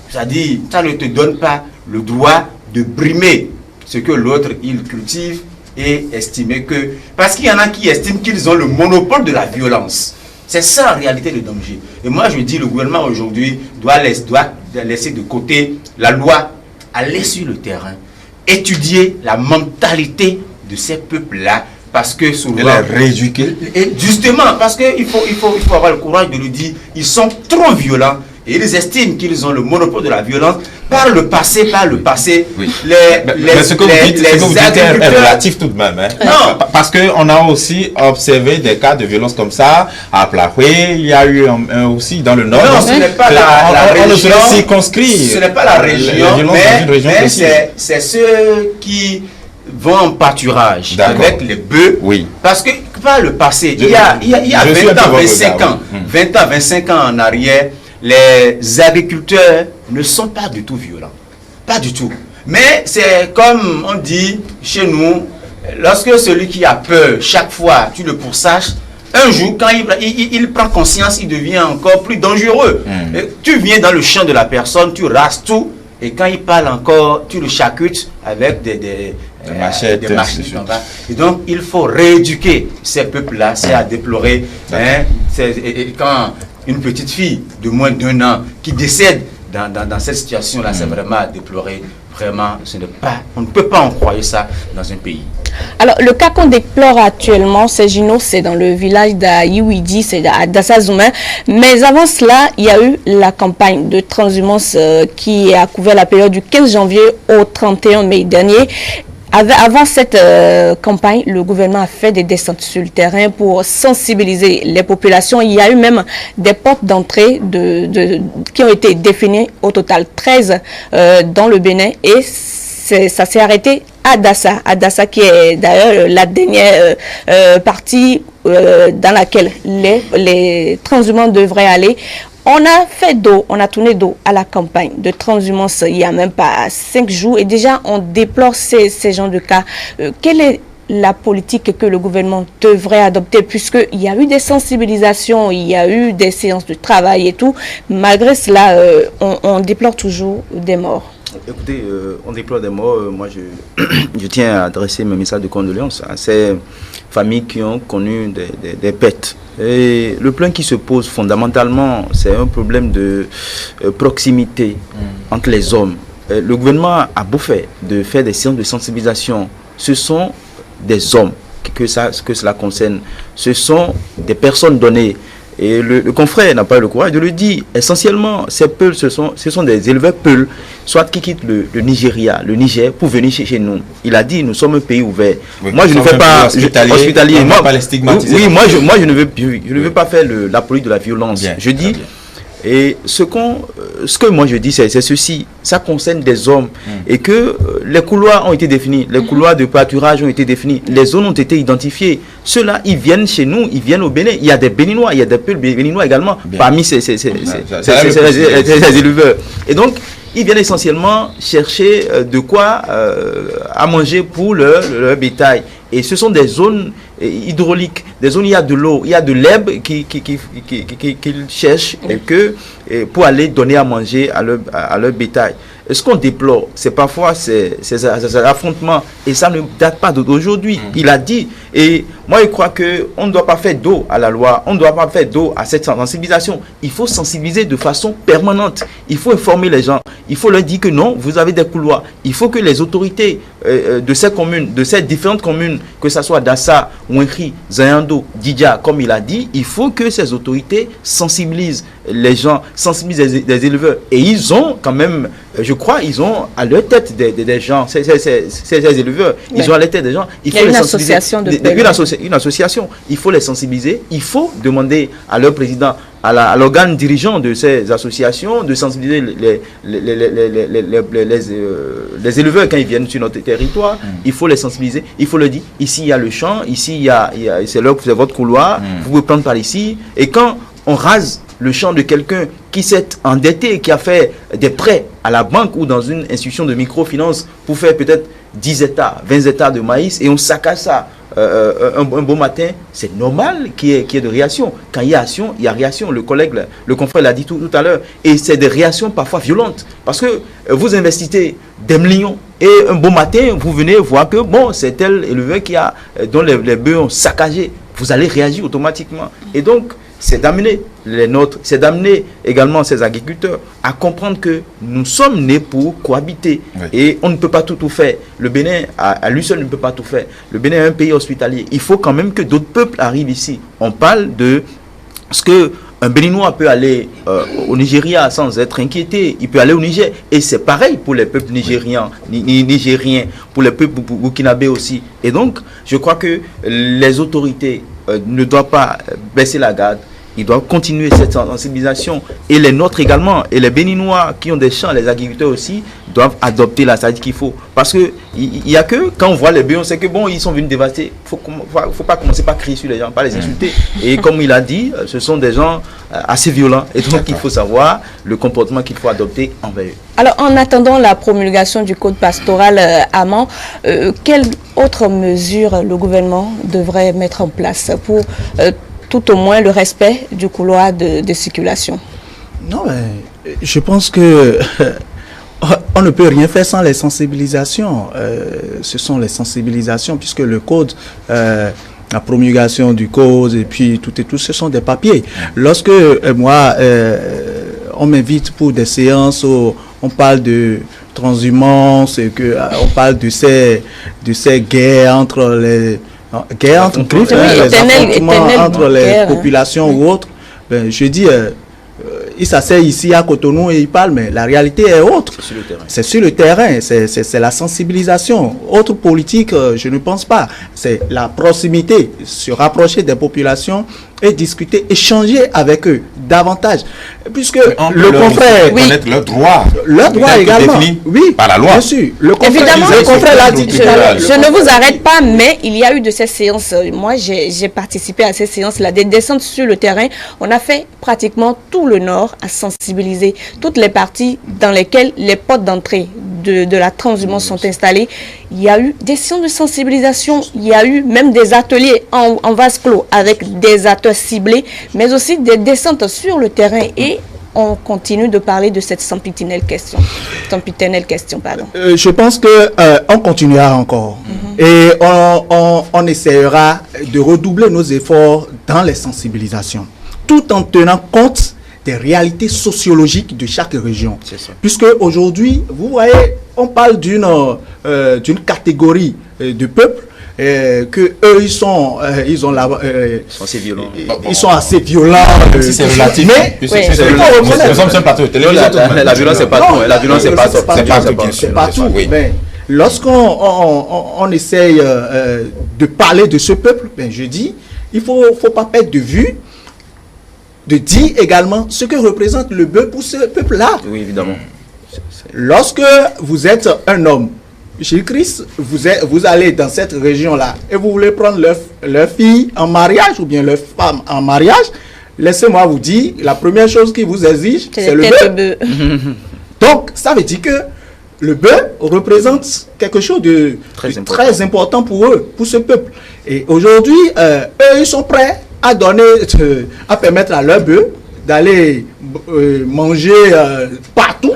c'est-à-dire, ça ne te donne pas le droit de brimer ce que l'autre il cultive et estimer que... Parce qu'il y en a qui estiment qu'ils ont le monopole de la violence. C'est ça en réalité le danger. Et moi je dis, le gouvernement aujourd'hui doit laisser de côté la loi, aller sur le terrain, étudier la mentalité de ces peuples-là, parce que souvent... Et la rééduquer. Et justement, parce qu'il faut avoir le courage de le dire, ils sont trop violents et ils estiment qu'ils ont le monopole de la violence par le passé. Oui. Mais ce que vous dites est relatif tout de même. Non. Parce qu'on a aussi observé des cas de violence comme ça à Plahoué, il y a eu aussi dans le Nord. Non, ce n'est pas la région. On ne se circonscrit. Ce n'est pas la région, mais c'est ceux qui vont en pâturage avec les bœufs. Oui. Parce que par le passé, il y a 20 ans, 25 ans en arrière, les agriculteurs ne sont pas du tout violents. Pas du tout. Mais c'est comme on dit chez nous, lorsque celui qui a peur, chaque fois tu le poursaches, un jour, quand il prend conscience, il devient encore plus dangereux. Tu viens dans le champ de la personne, tu rases tout, et quand il parle encore, tu le charcutes avec des machettes. Et donc, il faut rééduquer ces peuples-là, c'est à déplorer. Et quand une petite fille de moins d'1 an qui décède dans cette situation-là, c'est vraiment à déplorer. Vraiment, on ne peut pas en croire ça dans un pays. Alors, le cas qu'on déplore actuellement, c'est dans le village d'Ayiwidi, c'est à Dassazoumé. Mais avant cela, il y a eu la campagne de transhumance qui a couvert la période du 15 janvier au 31 mai dernier. Avant cette campagne, le gouvernement a fait des descentes sur le terrain pour sensibiliser les populations. Il y a eu même des portes d'entrée qui ont été définies, au total 13 dans le Bénin, et ça s'est arrêté à Dassa. À Dassa, qui est d'ailleurs la dernière partie dans laquelle les transhumants devraient aller. On a fait on a tourné dos à la campagne de transhumance il n'y a même pas 5 jours, et déjà on déplore ces genres de cas. Quelle est la politique que le gouvernement devrait adopter, puisqu'il y a eu des sensibilisations, il y a eu des séances de travail et tout. Malgré cela, on déplore toujours des morts. Écoutez, on déplore des morts. Moi, je tiens à adresser mes messages de condoléances à ces familles qui ont connu des pertes. Et le problème qui se pose fondamentalement, c'est un problème de proximité entre les hommes. Le gouvernement a beau faire des séances de sensibilisation. Ce sont des hommes que cela concerne. Ce sont des personnes données. Et le confrère n'a pas eu le courage de le dire. Essentiellement, ces Peuls, ce sont des éleveurs Peuls, soit qui quittent le Nigeria, le Niger, pour venir chez nous. Il a dit, nous sommes un pays ouvert. Oui, moi, je ne fais pas hospitalier. Moi, pas les stigmatiser. Oui, moi, je ne veux pas faire la politique de la violence. Bien, je dis. Et ce que moi je dis, c'est ceci. Ça concerne des hommes. Et que les couloirs ont été définis. Les couloirs de pâturage ont été définis. Les zones ont été identifiées. Ceux-là, ils viennent chez nous, ils viennent au Bénin. Il y a des Béninois, il y a des peuples béninois également parmi ces éleveurs. Et donc, ils viennent essentiellement chercher de quoi à manger pour leur bétail. Et ce sont des zones hydrauliques, des zones où il y a de l'eau, il y a de l'herbe qu'ils cherchent pour aller donner à manger à leur bétail. Et ce qu'on déplore, c'est parfois ces affrontements, et ça ne date pas d'aujourd'hui. Il a dit, et moi je crois qu'on ne doit pas faire dos à la loi, on ne doit pas faire dos à cette sensibilisation. Il faut sensibiliser de façon permanente, il faut informer les gens, il faut leur dire que non, vous avez des couloirs. Il faut que les autorités de ces communes, de ces différentes communes, que ce soit Dassa, Ouenri, Zayando, Didja, comme il a dit, il faut que ces autorités sensibilisent les gens, sensibilisent des éleveurs. Et ils ont quand même, je crois, ils ont à leur tête des gens, ces éleveurs, ils ont à leur tête des gens. Il faut les sensibiliser. Une association, il faut les sensibiliser, il faut demander à leur président, à l'organe dirigeant de ces associations de sensibiliser les éleveurs quand ils viennent sur notre territoire. Il faut les sensibiliser, il faut leur dire, ici il y a le champ, ici c'est votre couloir, vous pouvez prendre par ici. Et quand on rase le champ de quelqu'un qui s'est endetté, qui a fait des prêts à la banque ou dans une institution de microfinance pour faire peut-être 10 hectares, 20 hectares de maïs, et on saccage ça un beau matin, c'est normal qu'il y ait de réaction. Quand il y a action, il y a réaction. Le confrère l'a dit tout à l'heure. Et c'est des réactions parfois violentes. Parce que vous investissez des millions et un beau matin, vous venez voir que bon, c'est tel éleveur dont les bœufs ont saccagé. Vous allez réagir automatiquement. Et donc, c'est d'amener les nôtres, c'est d'amener également ces agriculteurs à comprendre que nous sommes nés pour cohabiter. Oui. Et on ne peut pas tout faire. Le Bénin, à lui seul, ne peut pas tout faire. Le Bénin est un pays hospitalier. Il faut quand même que d'autres peuples arrivent ici. On parle de ce que un Béninois peut aller au Nigeria sans être inquiété. Il peut aller au Niger. Et c'est pareil pour les peuples nigériens, nigériens, pour les peuples burkinabés aussi. Et donc, je crois que les autorités ne doivent pas baisser la garde. ils doivent continuer cette sensibilisation. Et les nôtres également, et les Béninois qui ont des champs, les agriculteurs aussi, doivent adopter la stratégie qu'il faut. Parce que il y a que, quand on voit les bœufs, on sait que bon, ils sont venus dévaster. Faut pas commencer par crier sur les gens, pas les insulter. Et comme il a dit, ce sont des gens assez violents. Et donc, il faut savoir le comportement qu'il faut adopter envers eux. Alors, en attendant la promulgation du code pastoral Amand, quelles autres mesures le gouvernement devrait mettre en place pour tout au moins le respect du couloir de circulation? Non, mais je pense que on ne peut rien faire sans les sensibilisations. Ce sont les sensibilisations, puisque le code, la promulgation du code et puis tout et tout, ce sont des papiers. Lorsque moi, on m'invite pour des séances où on parle de transhumance, et que on parle de ces guerres entre les guerres entre griffes, les affrontements entre les populations ou autres, ben, je dis il s'asseye ici à Cotonou et il parle, mais la réalité est autre. C'est sur le terrain, c'est la sensibilisation. Autre politique, je ne pense pas. C'est la proximité, se rapprocher des populations et discuter, échanger avec eux davantage. Puisque le confrère... connaître leurs droits. Leurs droits également. Oui, par la loi. Bien sûr. Le confrère l'a dit. Je ne vous arrête pas, mais il y a eu de ces séances. Moi, j'ai participé à ces séances-là. Des descentes sur le terrain. On a fait pratiquement tout le Nord à sensibiliser toutes les parties dans lesquelles les portes d'entrée de la transhumance sont installées. Il y a eu des séances de sensibilisation, il y a eu même des ateliers en vase clos avec des acteurs ciblés, mais aussi des descentes sur le terrain, et on continue de parler de cette sempiternelle question. Je pense que on continuera encore et on essaiera de redoubler nos efforts dans les sensibilisations, tout en tenant compte des réalités sociologiques de chaque région. Puisque aujourd'hui, vous voyez, on parle d'une catégorie de peuple que eux ils sont assez violents. Ils sont assez violents. C'est relatif. Mais nous sommes sur un plateau de télévision. La violence c'est pas tout. La violence c'est pas tout. Mais lorsqu'on essaye de parler de ce peuple, ben je dis, il faut pas perdre de vue de dire également ce que représente le bœuf pour ce peuple-là. Oui, évidemment. Lorsque vous êtes un homme, Jésus-Christ, vous allez dans cette région-là et vous voulez prendre leur fille en mariage ou bien leur femme en mariage, laissez-moi vous dire, la première chose qui vous exige, c'est le bœuf. Donc, ça veut dire que le bœuf représente quelque chose de très important pour eux, pour ce peuple. Et aujourd'hui, eux, ils sont prêts à donner, à permettre à leur bœuf d'aller manger partout.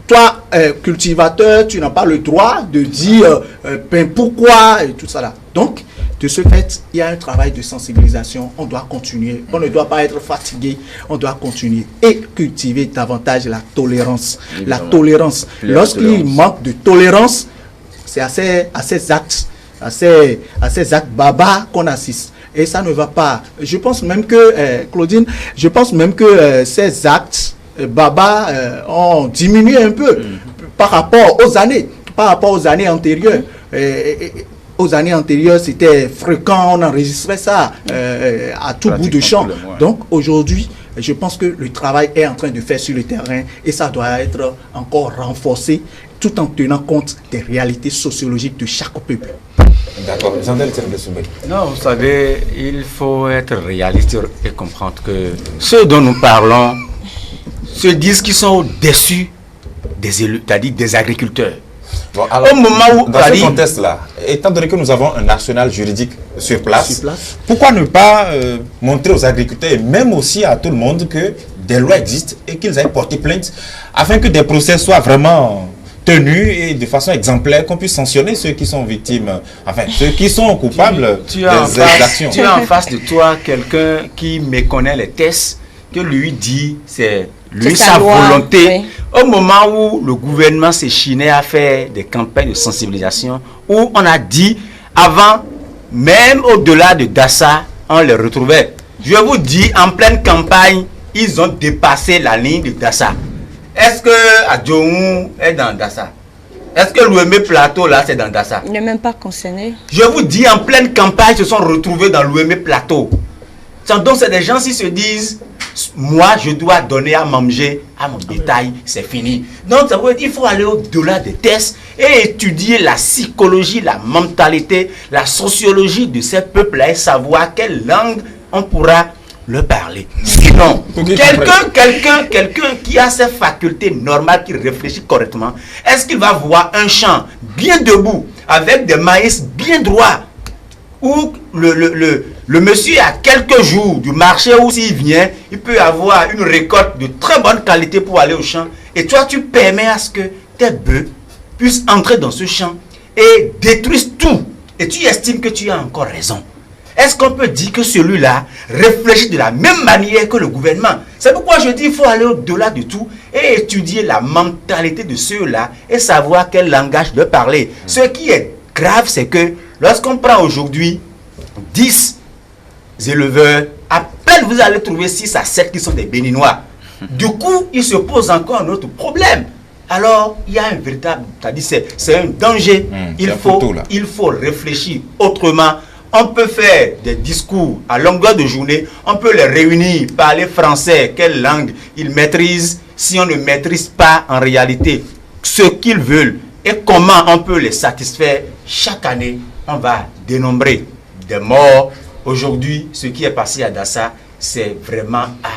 Toi, cultivateur, tu n'as pas le droit de dire pourquoi et tout ça là. Donc, de ce fait, il y a un travail de sensibilisation. On doit continuer. On ne doit pas être fatigué. On doit continuer et cultiver davantage la tolérance. Évidemment. La tolérance. Lorsqu'il manque de tolérance, c'est à ces actes barbares qu'on assiste. Et ça ne va pas. Je pense même que, Claudine, ces actes barbares ont diminué un peu par rapport aux années antérieures. Aux années antérieures, c'était fréquent, on enregistrait ça à tout bout de champ. Donc aujourd'hui, je pense que le travail est en train de faire sur le terrain et ça doit être encore renforcé tout en tenant compte des réalités sociologiques de chaque peuple. D'accord. Non, vous savez, il faut être réaliste et comprendre que ceux dont nous parlons se disent qu'ils sont au-dessus des élus, c'est-à-dire des agriculteurs. Bon, alors, au moment où, dans ce contexte-là, étant donné que nous avons un arsenal juridique sur place, pourquoi ne pas montrer aux agriculteurs et même aussi à tout le monde que des lois existent et qu'ils aillent porter plainte afin que des procès soient vraiment tenus et de façon exemplaire, qu'on puisse sanctionner ceux qui sont victimes, enfin ceux qui sont coupables des actions. Tu as en face de toi quelqu'un qui méconnaît les tests, que lui dit c'est lui sa volonté. Oui. Au moment où le gouvernement s'est chiné à faire des campagnes de sensibilisation, où on a dit avant, même au-delà de Dassa, on les retrouvait. Je vous dis, en pleine campagne, ils ont dépassé la ligne de Dassa. Est-ce que Adjoum est dans Dassa? Est-ce que l'Ouémé Plateau, là, c'est dans Dassa? Il n'est même pas concerné. Je vous dis, en pleine campagne, ils se sont retrouvés dans l'Ouémé Plateau. Donc c'est des gens qui se disent, moi je dois donner à manger à mon bétail, c'est fini. Donc ça veut dire qu'il faut aller au-delà des tests et étudier la psychologie, la mentalité, la sociologie de ces peuples-là et savoir quelle langue on pourra leur parler. Sinon, quelqu'un qui a ses facultés normales, qui réfléchit correctement, est-ce qu'il va voir un champ bien debout, avec des maïs bien droits, où le monsieur a quelques jours du marché où s'il vient, il peut avoir une récolte de très bonne qualité pour aller au champ. Et toi, tu permets à ce que tes bœufs puissent entrer dans ce champ et détruisent tout. Et tu estimes que tu as encore raison. Est-ce qu'on peut dire que celui-là réfléchit de la même manière que le gouvernement? C'est pourquoi je dis qu'il faut aller au-delà de tout et étudier la mentalité de ceux-là et savoir quel langage de parler. Ce qui est grave, c'est que lorsqu'on prend aujourd'hui 10 éleveurs, à peine vous allez trouver 6 à 7 qui sont des Béninois. Du coup, il se pose encore un autre problème. Alors, il y a un véritable, c'est un danger. Il faut réfléchir autrement. On peut faire des discours à longueur de journée, on peut les réunir, parler français, quelle langue ils maîtrisent, si on ne maîtrise pas en réalité ce qu'ils veulent et comment on peut les satisfaire. Chaque année, on va dénombrer des morts. Aujourd'hui, ce qui est passé à Dassa, c'est vraiment à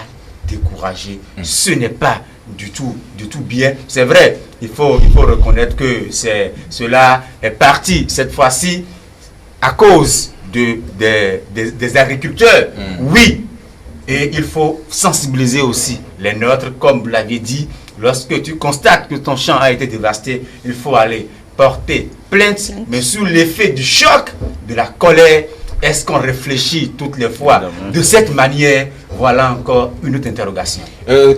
décourager. Ce n'est pas du tout bien. C'est vrai, il faut reconnaître que cela est parti cette fois-ci à cause des agriculteurs. Oui, et il faut sensibiliser aussi les nôtres, comme vous l'aviez dit. Lorsque tu constates que ton champ a été dévasté, il faut aller porter plainte, mais sous l'effet du choc, de la colère. Est-ce qu'on réfléchit toutes les fois de cette manière? Voilà encore une autre interrogation.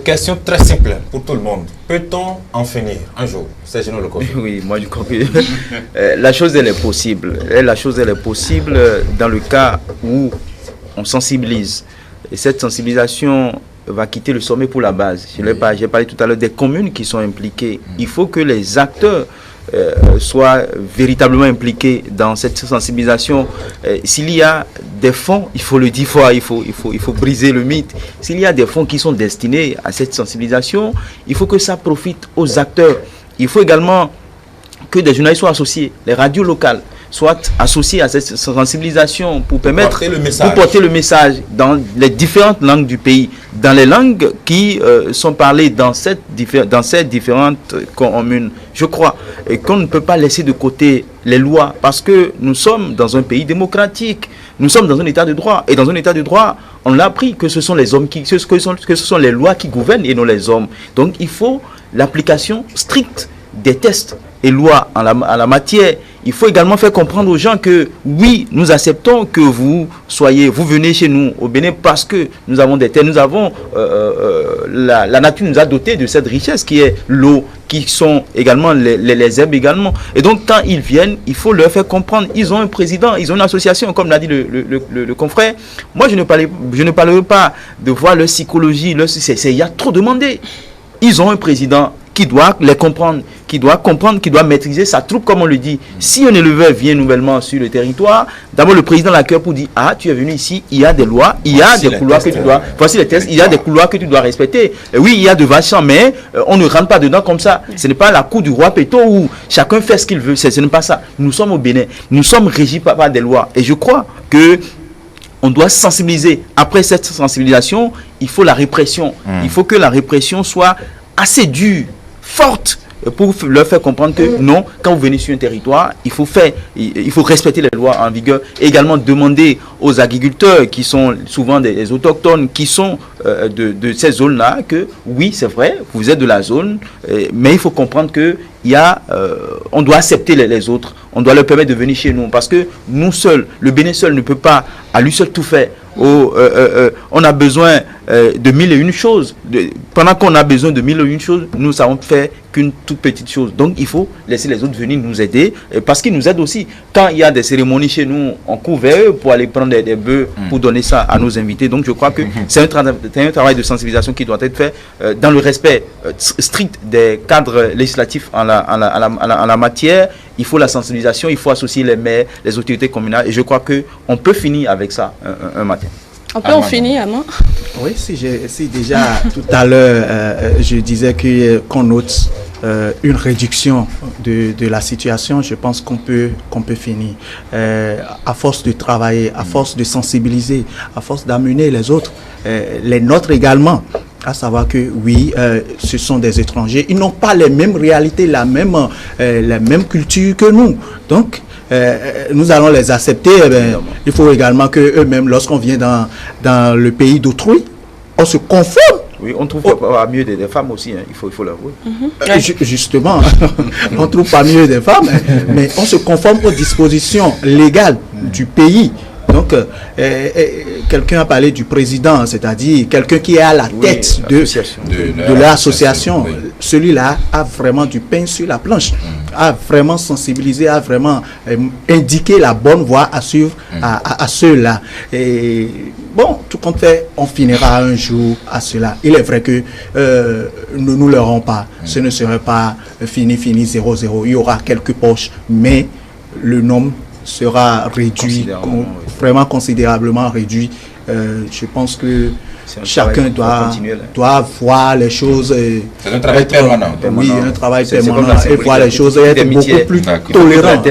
Question très simple pour tout le monde. Peut-on en finir un jour? C'est Serge Nolo Kossou. Oui, moi je crois que la chose elle est possible. La chose elle est possible dans le cas où on sensibilise. Et cette sensibilisation va quitter le sommet pour la base. J'ai parlé tout à l'heure des communes qui sont impliquées. Il faut que les acteurs soient véritablement impliqués dans cette sensibilisation. S'il y a des fonds, il faut le dire, il faut briser le mythe. S'il y a des fonds qui sont destinés à cette sensibilisation, il faut que ça profite aux acteurs. Il faut également que des journalistes soient associés, les radios locales soient associés à cette sensibilisation pour permettre porter le message dans les différentes langues du pays, dans les langues qui sont parlées dans ces différentes communes. Je crois qu'on ne peut pas laisser de côté les lois parce que nous sommes dans un pays démocratique, nous sommes dans un état de droit et dans un état de droit, on l'a appris que ce sont les hommes que ce sont les lois qui gouvernent et non les hommes. Donc il faut l'application stricte des tests et lois en la matière. Il faut également faire comprendre aux gens que oui, nous acceptons que vous venez chez nous au Bénin parce que nous avons des terres, nous avons la nature nous a doté de cette richesse qui est l'eau, qui sont également les herbes également. Et donc quand ils viennent, il faut leur faire comprendre. Ils ont un président, ils ont une association, comme l'a dit le confrère. Moi, je ne parlerai pas de voir leur psychologie. Il y a trop demandé. Ils ont un président qui doit les comprendre, qui doit maîtriser sa troupe, comme on le dit. Si un éleveur vient nouvellement sur le territoire, d'abord le président l'accueille pour dire, ah, tu es venu ici, il y a des lois, il y a des couloirs que tu dois, voici les tests, il y a des couloirs que tu dois respecter. Et oui, il y a de vaches, mais on ne rentre pas dedans comme ça. Ce n'est pas la cour du roi Péto où chacun fait ce qu'il veut, ce n'est pas ça. Nous sommes au Bénin, nous sommes régis par des lois. Et je crois que on doit sensibiliser. Après cette sensibilisation, il faut la répression. Il faut que la répression soit assez dure, forte, pour leur faire comprendre que non, quand vous venez sur un territoire, il faut respecter les lois en vigueur. Et également demander aux agriculteurs qui sont souvent des autochtones, qui sont de ces zones-là, que oui, c'est vrai, vous êtes de la zone, mais il faut comprendre que on doit accepter les autres, on doit leur permettre de venir chez nous, parce que nous seuls, le Bénin seul ne peut pas à lui seul tout faire. On a besoin de 1001 choses. Pendant qu'on a besoin de 1001 choses, nous savons faire qu'une toute petite chose. Donc il faut laisser les autres venir nous aider, parce qu'ils nous aident aussi. Quand il y a des cérémonies chez nous, on court vers eux pour aller prendre des bœufs pour donner ça à nos invités. Donc je crois que c'est un travail de sensibilisation qui doit être fait dans le respect strict des cadres législatifs en la matière. Il faut la sensibilisation, il faut associer les maires, les autorités communales, et je crois qu'on peut finir avec ça un matin. On peut en finir, Armand? Oui, si déjà tout à l'heure, je disais qu'on note une réduction de la situation, je pense qu'on peut finir. À force de travailler, à force de sensibiliser, à force d'amener les autres, les nôtres également, à savoir que oui, ce sont des étrangers, ils n'ont pas les mêmes réalités, la même culture que nous. Donc, nous allons les accepter. Il faut également qu'eux-mêmes, lorsqu'on vient dans le pays d'autrui, on se conforme. Oui, on trouve pas mieux des femmes aussi, hein. Il faut l'avouer. Justement, on trouve pas mieux des femmes, mais on se conforme aux dispositions légales du pays. Donc, quelqu'un a parlé du président, c'est-à-dire quelqu'un qui est à la tête de l'association. Oui. Celui-là a vraiment du pain sur la planche, a vraiment sensibilisé, a vraiment indiqué la bonne voie à suivre à ceux-là. Et bon, tout compte fait, on finira un jour à cela. Il est vrai que nous ne l'aurons pas. Ce ne serait pas fini, 0-0. Il y aura quelques poches, mais le nombre sera réduit, vraiment considérablement réduit. Je pense que chacun doit voir les choses. C'est un travail permanent. Oui, un travail permanent et voir les choses et être beaucoup plus tolérant.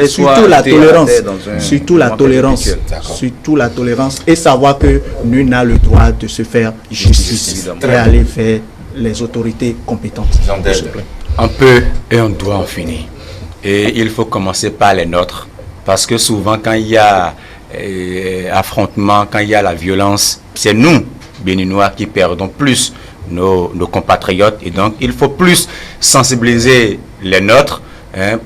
Surtout la tolérance et savoir que nul n'a le droit de se faire justice et aller vers les autorités compétentes. On peut et on doit en finir. Et il faut commencer par les nôtres. Parce que souvent, quand il y a affrontement, quand il y a la violence, c'est nous, Béninois, qui perdons plus nos compatriotes. Et donc, il faut plus sensibiliser les nôtres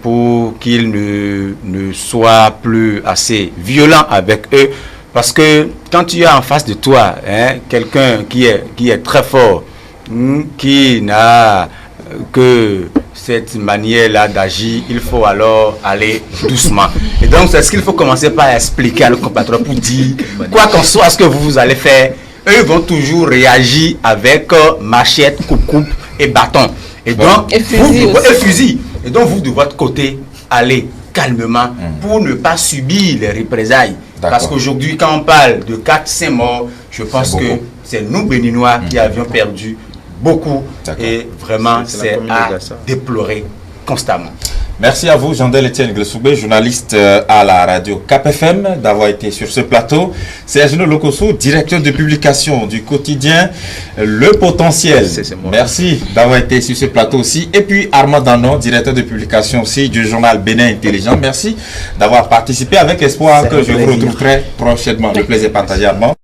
pour qu'ils ne soient plus assez violents avec eux. Parce que quand tu as en face de toi quelqu'un qui est très fort, qui n'a que cette manière-là d'agir, il faut alors aller doucement. Et donc, c'est ce qu'il faut commencer par expliquer à nos compatriotes pour dire, quoi qu'en soit ce que vous allez faire, eux vont toujours réagir avec machette, coupe et bâton. Et donc, fusil. Et donc, vous, de votre côté, allez calmement pour ne pas subir les représailles. Parce qu'aujourd'hui, quand on parle de 4-5 morts, je pense que c'est nous, Béninois, qui avions perdu beaucoup et vraiment c'est à déplorer constamment. Merci à vous, Jean-Del Etienne Glessoubé, journaliste à la radio Cap-FM, d'avoir été sur ce plateau. Serge Lokosso, directeur de publication du quotidien Le Potentiel. Merci d'avoir été sur ce plateau aussi. Et puis Armand Danon, directeur de publication aussi du journal Bénin Intelligent. Merci d'avoir participé avec espoir que je vous retrouverai prochainement. Le plaisir partagé, Armand.